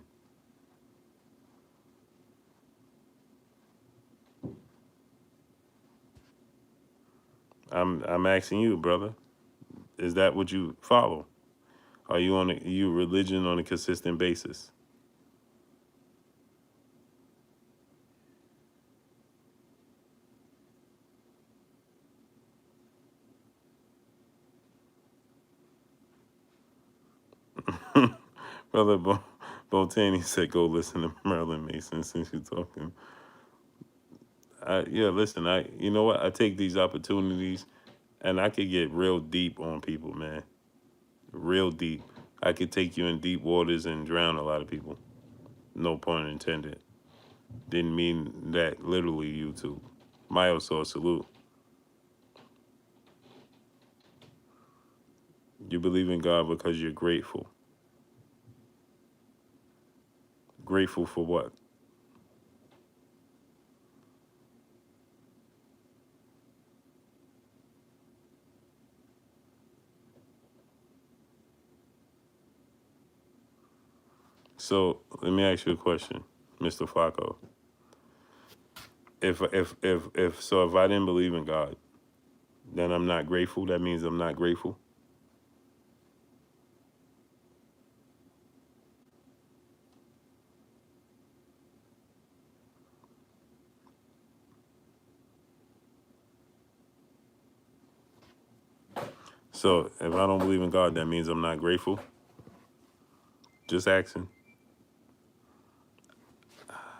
I'm asking you, brother. Is that what you follow? Are you you religion on a consistent basis? Brother Botani said, "Go listen to Marilyn Mason." Since you're talking, yeah, listen. You know what? I take these opportunities, and I could get real deep on people, man. Real deep. I could take you in deep waters and drown a lot of people. No pun intended. Didn't mean that literally, YouTube. Mayo saw salute. You believe in God because you're grateful. Grateful for what? So let me ask you a question, Mr. Flacco. If I didn't believe in God, then I'm not grateful. That means I'm not grateful. So if I don't believe in God, that means I'm not grateful. Just asking.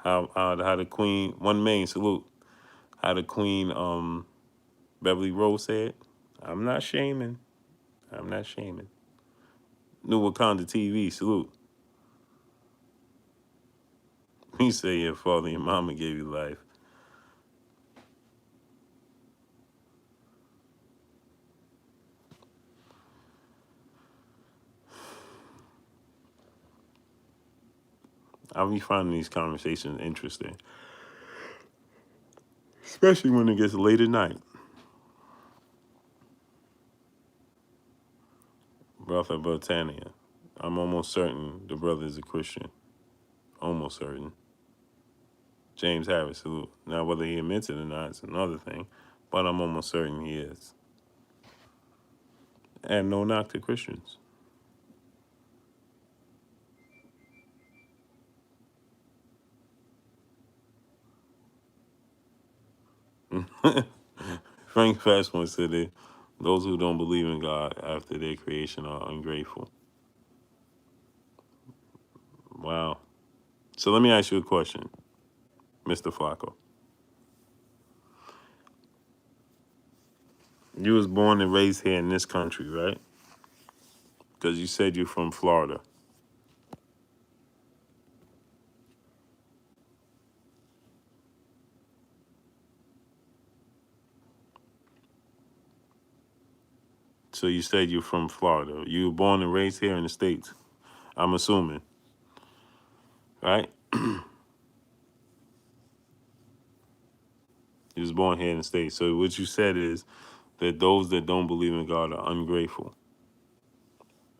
How the Queen, one main salute. How the Queen Beverly Rose said, I'm not shaming. I'm not shaming. New Wakanda TV, salute. He say your father and your mama gave you life. I'll be finding these conversations interesting, especially when it gets late at night. Brother Botania, I'm almost certain the brother is a Christian. Almost certain. James Harris, salute. Now, whether he admits it or not is another thing, but I'm almost certain he is. And no knock to Christians. Frank Fastman said that those who don't believe in God after their creation are ungrateful. Wow. So let me ask you a question, Mr. Flacco. You was born and raised here in this country, right? Because you said you're from Florida. So you said you're from Florida. You were born and raised here in the States, I'm assuming, right? You was born here in the States. So what you said is that those that don't believe in God are ungrateful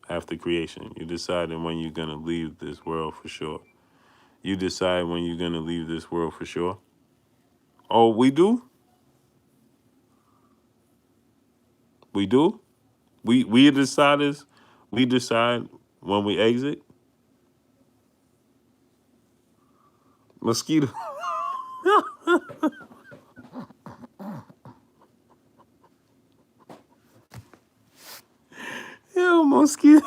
after creation. You decided when you're going to leave this world for sure. You decide when you're going to leave this world for sure. Oh, we do? We do? We deciders. We decide when we exit. Mosquito. Yo, mosquito.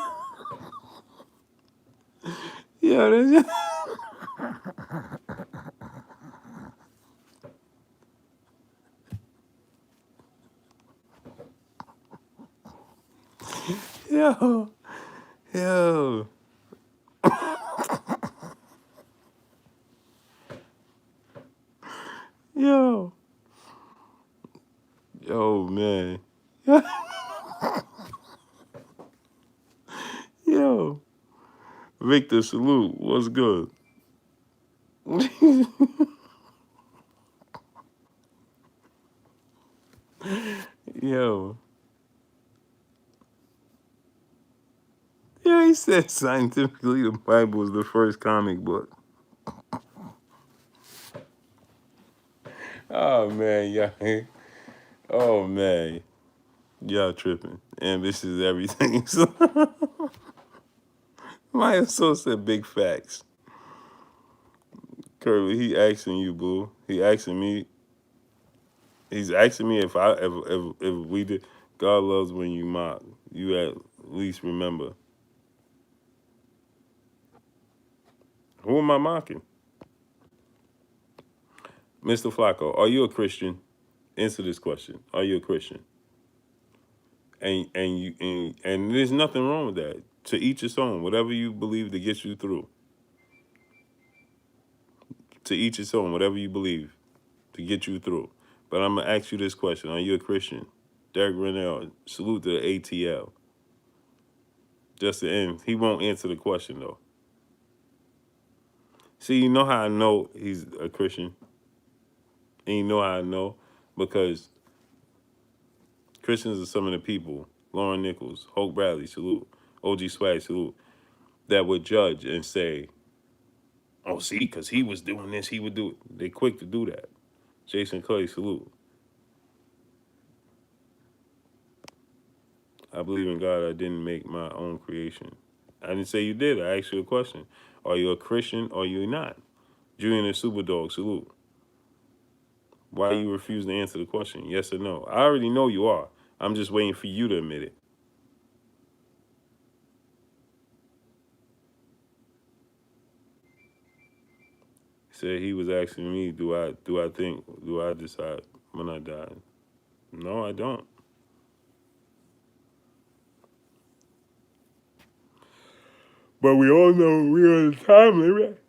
Yo, that's yo, yo, yo, yo, man. Yo, Victor, salute. What's good? Yo, yeah, he said scientifically the Bible is the first comic book. Oh man, yeah. Oh man, y'all tripping. And this is everything. So, my soul said big facts. Curly, he asking you, boo. He asking me. He's asking me if we did. God loves when you mock. You at least remember. Who am I mocking? Mr. Flacco, are you a Christian? Answer this question. Are you a Christian? And there's nothing wrong with that. To each his own. Whatever you believe to get you through. To each his own. Whatever you believe to get you through. But I'm gonna ask you this question: are you a Christian? Derek Rennell, salute to the ATL. Just to end, he won't answer the question though. See, you know how I know he's a Christian, and you know how I know because Christians are some of the people. Lauren Nichols, Hope Bradley, salute. OG Swag, salute. That would judge and say Oh, see, because he was doing this, he would do it. They quick to do that. Jason Clay, salute. I believe in God. I didn't make my own creation. I didn't say you did. I asked you a question. Are you a Christian or are you not? Julian and Superdog, salute. Why you refuse to answer the question? Yes or no? I already know you are. I'm just waiting for you to admit it. He said he was asking me, do I decide when I die? No, I don't. But we all know we're on a time limit.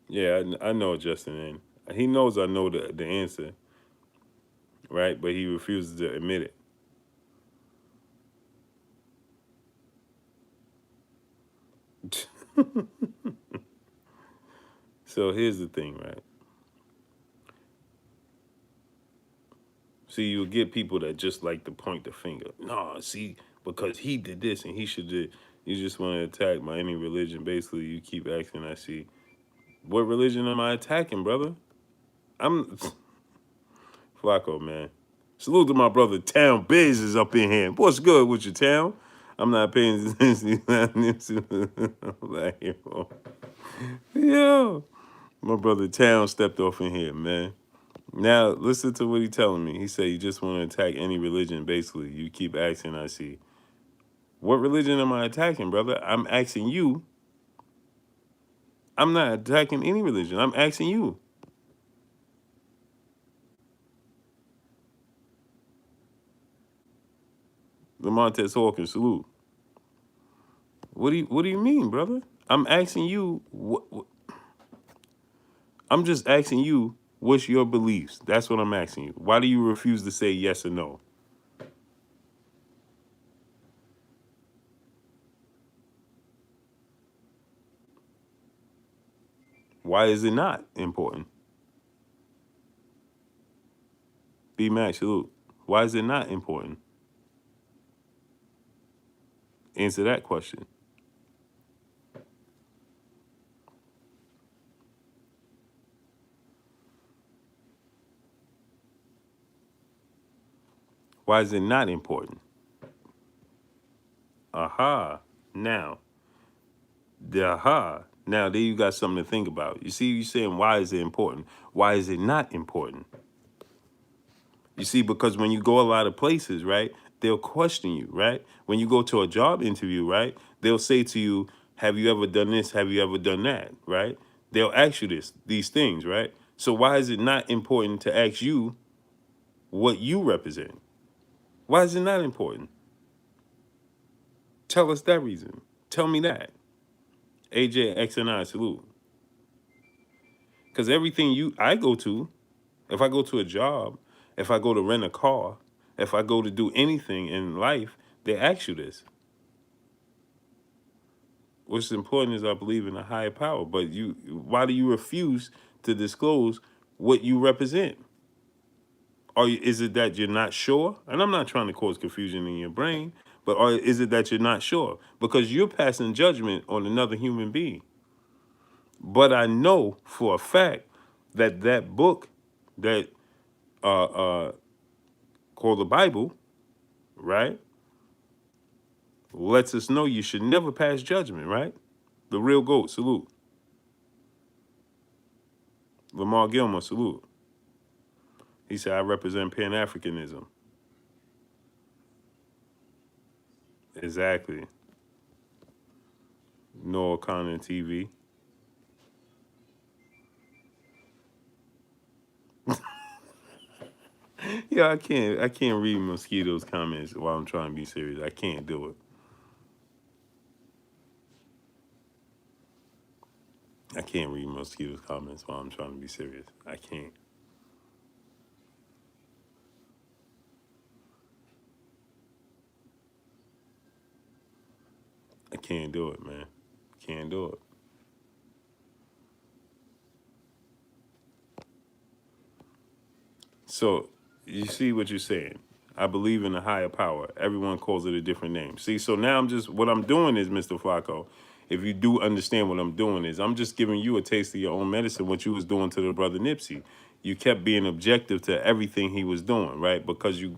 Yeah, I know Justin, and he knows I know the answer, right? But he refuses to admit it. So here's the thing, right? See, you'll get people that just like to point the finger. No, see, because he did this and he should do. You just want to attack my any religion. Basically, you keep asking. I see. What religion am I attacking, brother? I'm Flacco, man. Salute to my brother Town Biz is up in here. What's good with your town? I'm not paying attention. Yo, my brother Town stepped off in here, man. Now listen to what he's telling me. He said you just want to attack any religion. Basically, you keep asking. I see. What religion am I attacking, brother? I'm asking you. I'm not attacking any religion. I'm asking you. Lamontez Hawkins, salute. What do you mean, brother? I'm asking you. I'm just asking you. What's your beliefs? That's what I'm asking you. Why do you refuse to say yes or no? Why is it not important? B Max, salute. Why is it not important? Answer that question. Why is it not important? Aha. Now, the aha. Now, there you got something to think about. You see, you saying, why is it important? Why is it not important? You see, because when you go a lot of places, right, they'll question you, right? When you go to a job interview, right, they'll say to you, have you ever done this? Have you ever done that? Right? They'll ask you these things, right? So why is it not important to ask you what you represent? Why is it not important? Tell us that reason. Tell me that. AJ X and I salute. Because everything I go to, if I go to a job, if I go to rent a car, if I go to do anything in life, they ask you this. What's important is I believe in a higher power. But why do you refuse to disclose what you represent? Or is it that you're not sure? And I'm not trying to cause confusion in your brain, but or is it that you're not sure? Because you're passing judgment on another human being. But I know for a fact that that book that called the Bible, right, lets us know you should never pass judgment, right? The real GOAT, salute. Lamar Gilmer, salute. He said, I represent Pan-Africanism. Exactly. Noah Connor TV. Yeah, I can't read Mosquito's comments while I'm trying to be serious. I can't do it. I can't read Mosquito's comments while I'm trying to be serious. I can't. I can't do it, man. Can't do it. So you see what you're saying. I believe in a higher power. Everyone calls it a different name. See, so now what I'm doing is, Mr. Flacco, if you do understand what I'm doing is, I'm just giving you a taste of your own medicine, what you was doing to the brother Nipsey. You kept being objective to everything he was doing, right? Because you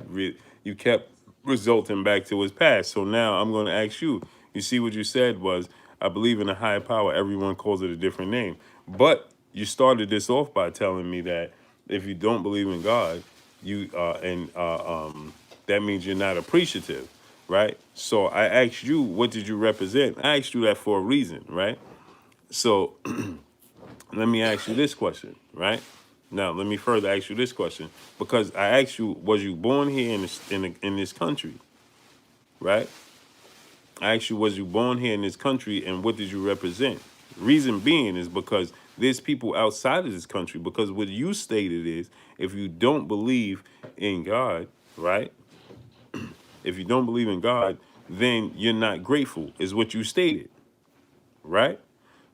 kept resulting back to his past. So now I'm going to ask you, you see what you said was, I believe in a higher power. Everyone calls it a different name. But you started this off by telling me that if you don't believe in God, that means you're not appreciative, right? So I asked you, what did you represent? I asked you that for a reason, right? So let me ask you this question, right? Now let me further ask you this question, because I asked you, was you born here in this country, right? I asked you, was you born here in this country, and what did you represent? Reason being is because there's people outside of this country, because what you stated is, if you don't believe in God, right? If you don't believe in God, then you're not grateful, is what you stated, right?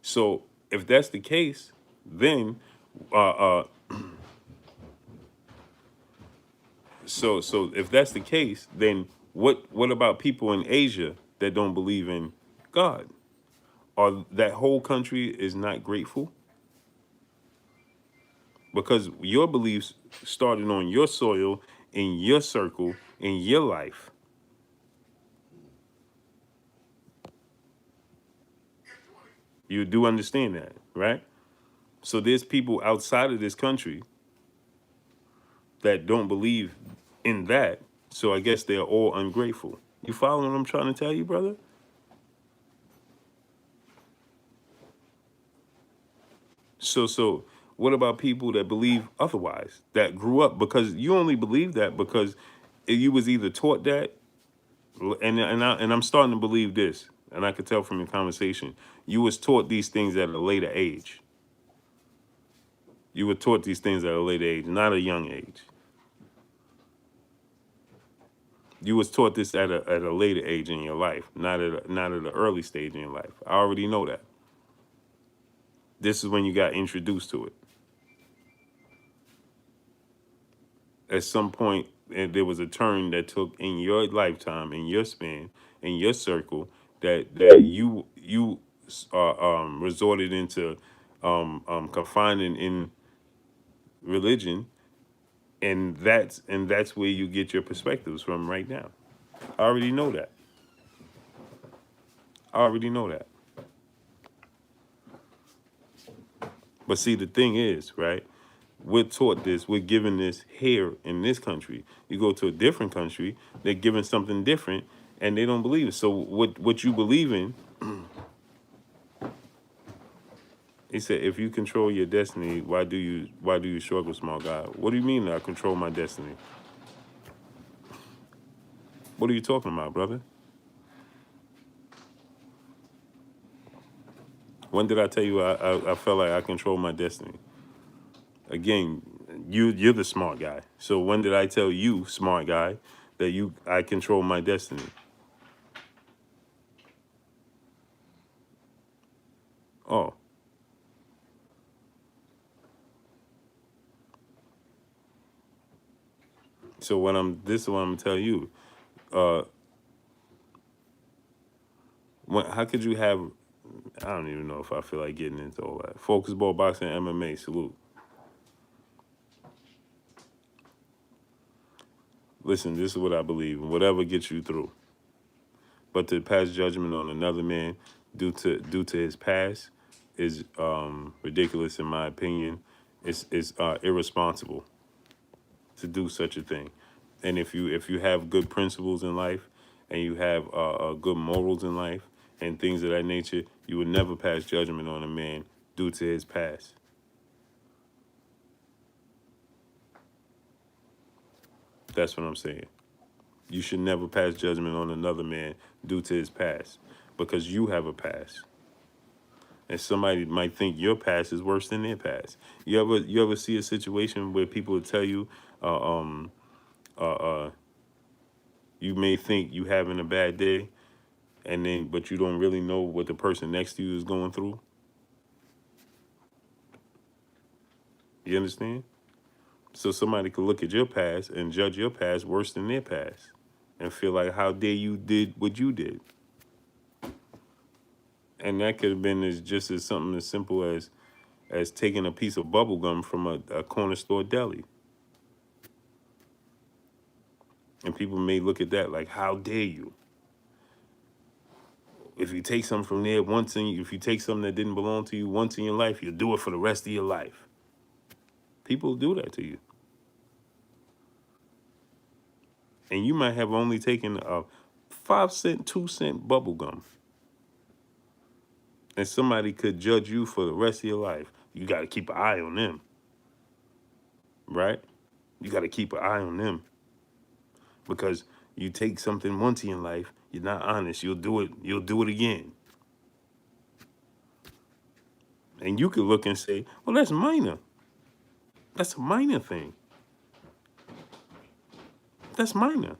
So if that's the case, then so if that's the case, then what about people in Asia that don't believe in God? Or that whole country is not grateful? Because your beliefs started on your soil, in your circle, in your life. You do understand that, right? So there's people outside of this country that don't believe in that. So I guess they're all ungrateful. You following what I'm trying to tell you, brother? So what about people that believe otherwise, that grew up, because you only believe that because you was either taught that, and I'm starting to believe this, and I could tell from your conversation, you was taught these things at a later age. You were taught these things at a later age, not a young age. You was taught this at a later age in your life, not at an early stage in your life. I already know that. This is when you got introduced to it. At some point, and there was a turn that took in your lifetime, in your span, in your circle, that you resorted into confining in religion, and that's where you get your perspectives from right now. I already know that. I already know that. But see, the thing is, right? We're taught this. We're given this here in this country. You go to a different country, they're given something different, and they don't believe it. So what you believe in? He said, if you control your destiny, why do you struggle, small guy? What do you mean I control my destiny? What are you talking about, brother? When did I tell you I felt like I control my destiny? Again, you're the smart guy. So when did I tell you, smart guy, that I control my destiny? Oh, so this is what I'm gonna tell you. Uh, how could you have? I don't even know if I feel like getting into all that. Focus ball, boxing, MMA. Salute. Listen, this is what I believe, and whatever gets you through. But to pass judgment on another man due to his past is ridiculous in my opinion. It's irresponsible to do such a thing. And if you have good principles in life, and you have good morals in life and things of that nature, you would never pass judgment on a man due to his past. That's what I'm saying. You should never pass judgment on another man due to his past, because you have a past. And somebody might think your past is worse than their past. You ever see a situation where people will tell you, uh, um, you may think you having a bad day, but you don't really know what the person next to you is going through. You understand? So somebody could look at your past and judge your past worse than their past and feel like, how dare you did what you did. And that could have been just as something as simple as taking a piece of bubble gum from a corner store deli. And people may look at that like, how dare you? If you take something from there once if you take something that didn't belong to you once in your life, you'll do it for the rest of your life. People do that to you. And you might have only taken a 5 cent, 2 cent bubble gum. And somebody could judge you for the rest of your life. You got to keep an eye on them. Right? You got to keep an eye on them. Because you take something once in your life, you're not honest, you'll do it again. And you could look and say, well, that's minor. That's a minor thing. That's minor.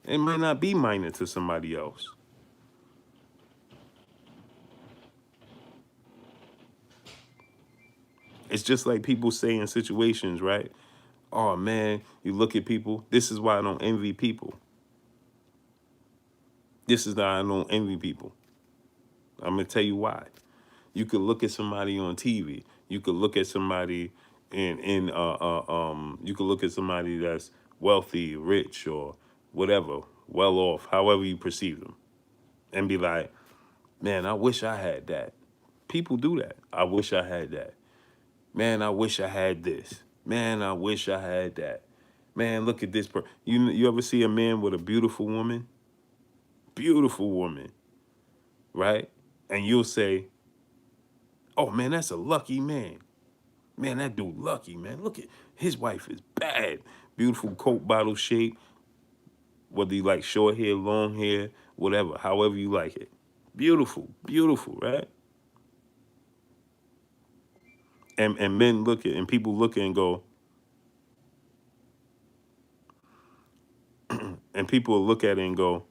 It might not be minor to somebody else. It's just like people say in situations, right? Oh man, you look at people. This is why I don't envy people. This is why I don't envy people. I'm gonna tell you why. You could look at somebody on TV. You could look at somebody you could look at somebody that's wealthy, rich, or whatever, well off, however you perceive them, and be like, man, I wish I had that. People do that. I wish I had that. Man, I wish I had this. Man, I wish I had that. Man, look at this. You ever see a man with a beautiful woman? Beautiful woman, right? And you'll say, oh, man, that's a lucky man. Man, that dude lucky, man. Look at his wife is bad. Beautiful Coke bottle shape. Whether you like short hair, long hair, whatever, however you like it. Beautiful, beautiful, right? And men look at, and people look at and go, and people look at it and go,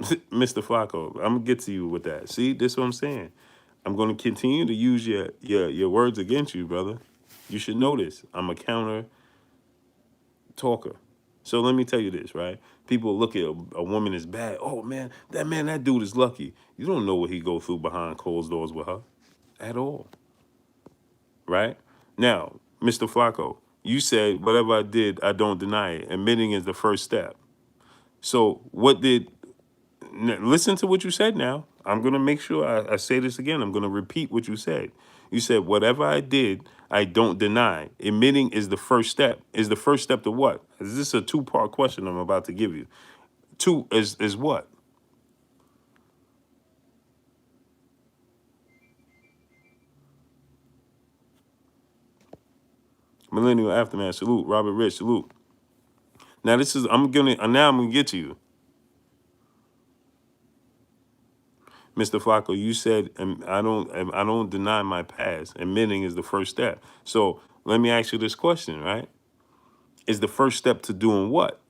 Mr. Flacco, I'm gonna get to you with that. See, this is what I'm saying. I'm gonna continue to use your words against you, brother. You should know this. I'm a counter talker. So let me tell you this, right? People look at a woman as bad. Oh man, that dude is lucky. You don't know what he go through behind closed doors with her at all. Right? Now, Mr. Flacco, you said whatever I did, I don't deny it. Admitting is the first step. So listen to what you said now. I'm going to make sure I say this again. I'm going to repeat what you said. You said, whatever I did, I don't deny. Admitting is the first step. Is the first step to what? Is this a two-part question I'm about to give you? Two is what? Millennial Aftermath, salute. Robert Rich, salute. Now I'm gonna get to you. Mr. Flacco, you said I don't deny my past. Admitting is the first step. So let me ask you this question, right? Is the first step to doing what?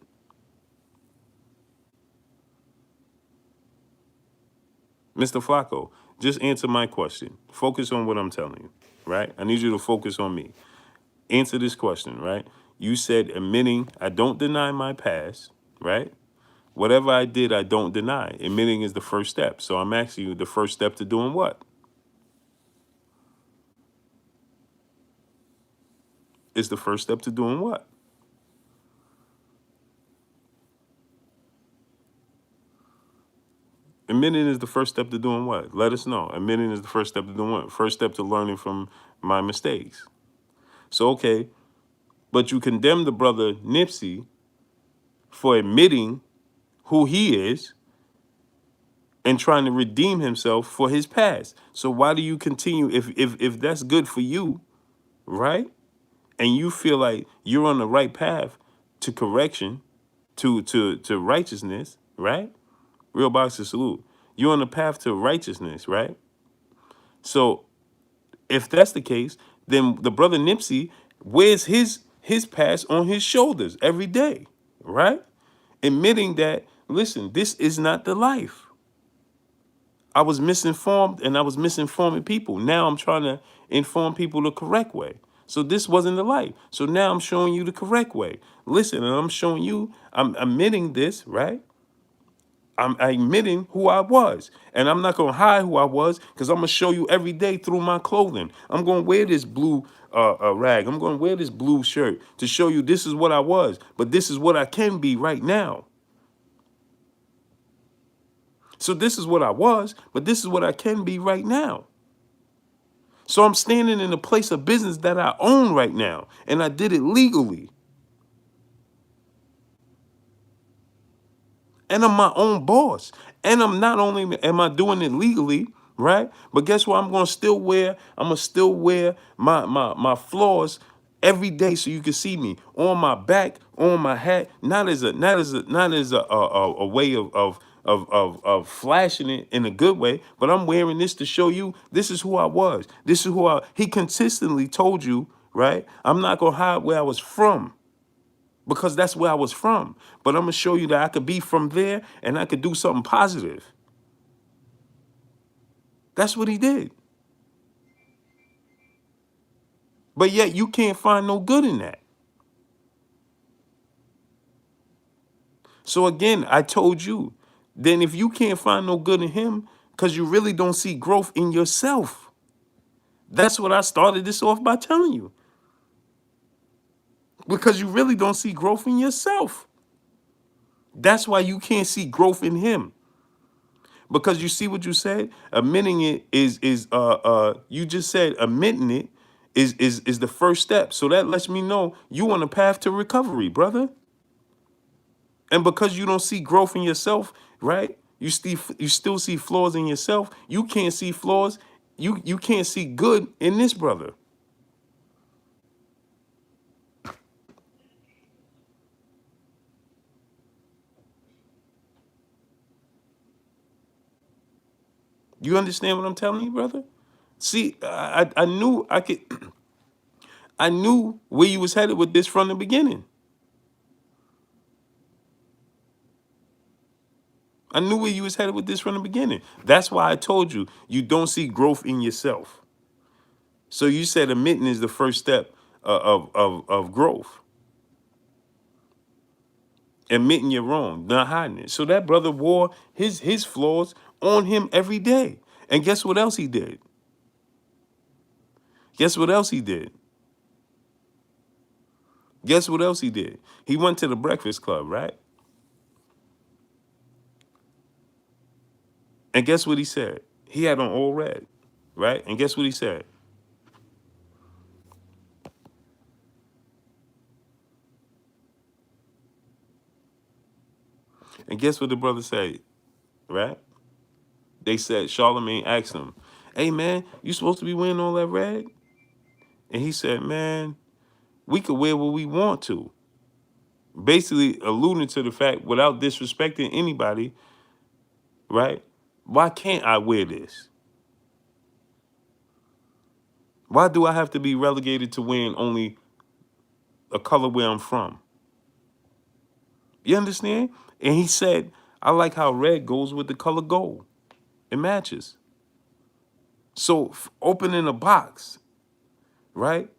Mr. Flacco, just answer my question. Focus on what I'm telling you, right? I need you to focus on me. Answer this question, right? You said admitting I don't deny my past, right? Whatever I did, I don't deny. Admitting is the first step. So I'm asking you the first step to doing what? Is the first step to doing what? Admitting is the first step to doing what? Let us know. Admitting is the first step to doing what? First step to learning from my mistakes. So, okay, but you condemn the brother Nipsey for admitting who he is and trying to redeem himself for his past. So why do you continue if that's good for you, right? And you feel like you're on the right path to correction, to righteousness, right? Real boxer salute. You're on the path to righteousness, right? So if that's the case, then the brother Nipsey wears his past on his shoulders every day, right? Admitting that, listen, this is not the life. I was misinformed and I was misinforming people. Now I'm trying to inform people the correct way. So this wasn't the light. So now I'm showing you the correct way. Listen, and I'm showing you, I'm admitting this, right? I'm admitting who I was. And I'm not going to hide who I was because I'm going to show you every day through my clothing. I'm going to wear this blue rag. I'm going to wear this blue shirt to show you this is what I was. But this is what I can be right now. So this is what I was, but this is what I can be right now. So I'm standing in a place of business that I own right now. And I did it legally. And I'm my own boss. And I'm not only am I doing it legally, right? But guess what? I'm gonna still wear, my flaws every day so you can see me on my back, on my hat, not as a way of flashing it in a good way, but I'm wearing this to show you this is who I was. This is he consistently told you, right? I'm not gonna hide where I was from, because that's where I was from. But I'm gonna show you that I could be from there and I could do something positive. That's what he did. But yet you can't find no good in that. So again, I told you, then if you can't find no good in him, because you really don't see growth in yourself. That's what I started this off by telling you. Because you really don't see growth in yourself. That's why you can't see growth in him. Because you see what you said? Admitting it is you just said admitting it is the first step. So that lets me know you on a path to recovery, brother. And because you don't see growth in yourself, right? You still see flaws in yourself. You can't see flaws. You can't see good in this brother. You understand what I'm telling you, brother? See, I knew I could I knew where you was headed with this from the beginning. I knew where you was headed with this from the beginning. That's why I told you you don't see growth in yourself. So you said admitting is the first step of growth. Admitting you're wrong, not hiding it. So that brother wore his flaws on him every day. And guess what else he did? Guess what else he did? Guess what else he did? He went to the Breakfast Club, right? And guess what he said? He had on all red, right? And guess what he said? And guess what the brother said, right? They said, Charlemagne asked him, hey man, you supposed to be wearing all that red? And he said, man, we could wear what we want to. Basically alluding to the fact, without disrespecting anybody, right? Why can't I wear this? Why do I have to be relegated to wearing only a color where I'm from? You understand? And he said, I like how red goes with the color gold. It matches. So opening a box, right?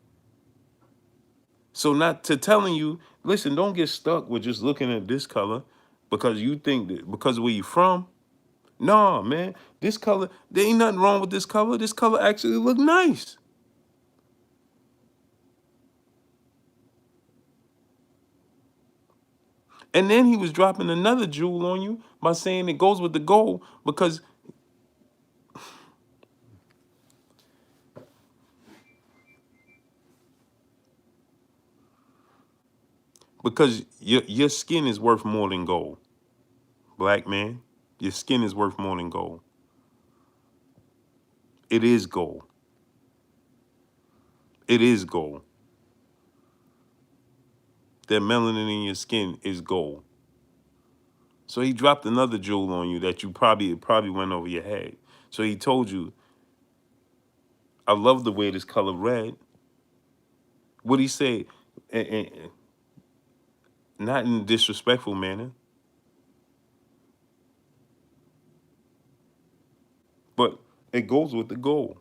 So not to telling you, listen, don't get stuck with just looking at this color because you think that because of where you from. No, man, this color, there ain't nothing wrong with this color. This color actually look nice. And then he was dropping another jewel on you by saying it goes with the gold because your skin is worth more than gold. Black man, your skin is worth more than gold. It is gold. It is gold. That melanin in your skin is gold. So he dropped another jewel on you that you probably went over your head. So he told you, I love the way this color red. What he say? Not in a disrespectful manner. It goes with the goal.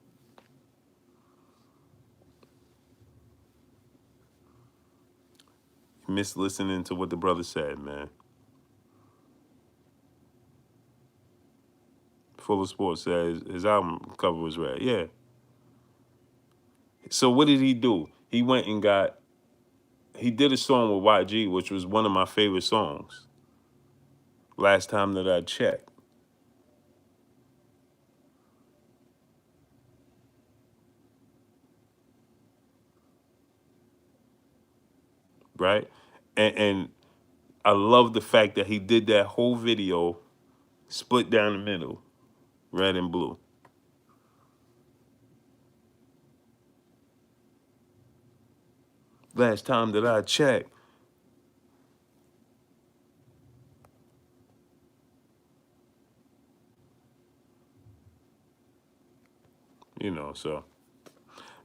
You missed listening to what the brother said, man. Full of Sports says his album cover was red. Yeah. So what did he do? He went and he did a song with YG, which was one of my favorite songs. Last time that I checked. Right? And I love the fact that he did that whole video split down the middle, red and blue. Last time that I checked. So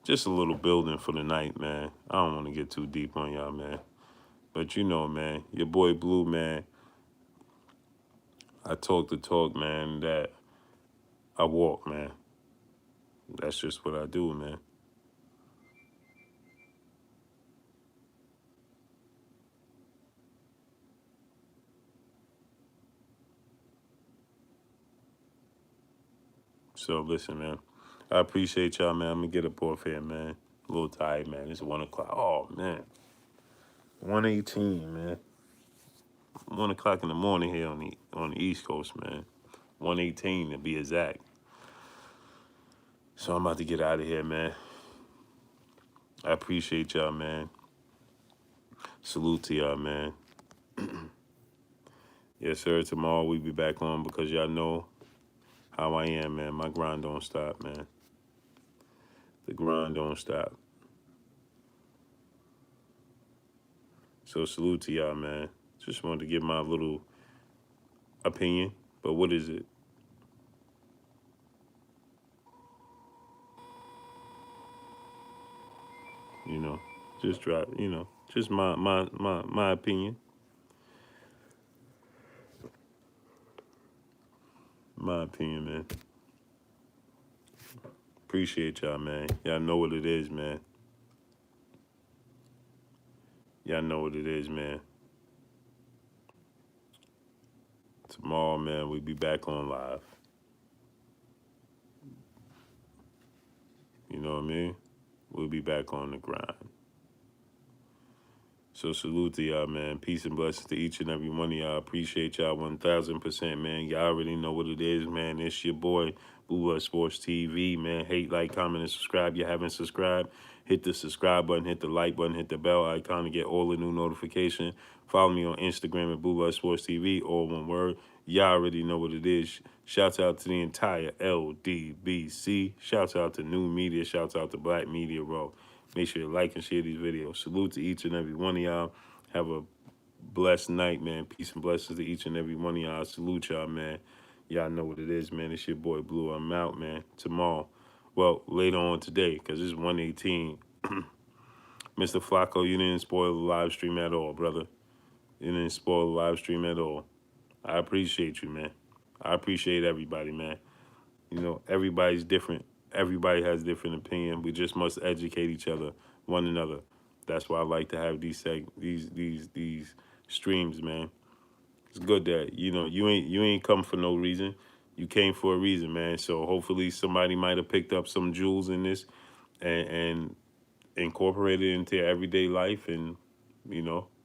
just a little building for the night, man. I don't want to get too deep on y'all, man. But man, your boy Blue, man, I talk the talk, man, that I walk, man. That's just what I do, man. So listen, man. I appreciate y'all, man. I'm gonna get up off here, man. A little tired, man. It's 1:00. Oh man. 1:18, man. 1:00 in the morning here on the East Coast, man. 1:18 to be exact. So I'm about to get out of here, man. I appreciate y'all, man. Salute to y'all, man. Yes, sir. Tomorrow we be back on because y'all know how I am, man. My grind don't stop, man. The grind don't stop. So salute to y'all, man. Just wanted to give my little opinion, but what is it? You know, just drop. Just my opinion. My opinion, man. Appreciate y'all, man. Y'all know what it is, man. Y'all know what it is, man. Tomorrow, man, we be back on live. You know what I mean? We'll be back on the grind. So salute to y'all, man. Peace and blessings to each and every one of y'all. Appreciate y'all 1,000%, man. Y'all already know what it is, man. It's your boy, Blue Sports TV, man. Hate, like, comment, and subscribe. You haven't subscribed, hit the subscribe button, hit the like button, hit the bell icon to get all the new notification. Follow me on Instagram at Blue Sports TV, all one word. Y'all already know what it is. Shouts out to the entire LDBC. Shouts out to New Media. Shouts out to Black Media Row. Make sure you like and share these videos. Salute to each and every one of y'all. Have a blessed night, man. Peace and blessings to each and every one of y'all. Salute y'all, man. Y'all know what it is, man. It's your boy Blue. I'm out, man. Tomorrow. Well, later on today, because it's 1:18. Mr. Flacco, you didn't spoil the live stream at all, brother. You didn't spoil the live stream at all. I appreciate you, man. I appreciate everybody, man. Everybody's different. Everybody has different opinion. We just must educate each other, one another. That's why I like to have these streams, man. It's good that you ain't come for no reason. You came for a reason, man. So hopefully somebody might have picked up some jewels in this and incorporated it into everyday life, and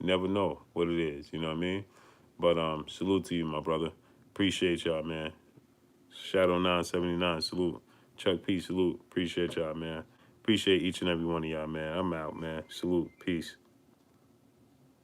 never know what it is. You know what I mean? But salute to you, my brother. Appreciate y'all, man. Shadow 979, salute. Chuck P, salute. Appreciate y'all, man. Appreciate each and every one of y'all, man. I'm out, man. Salute. Peace.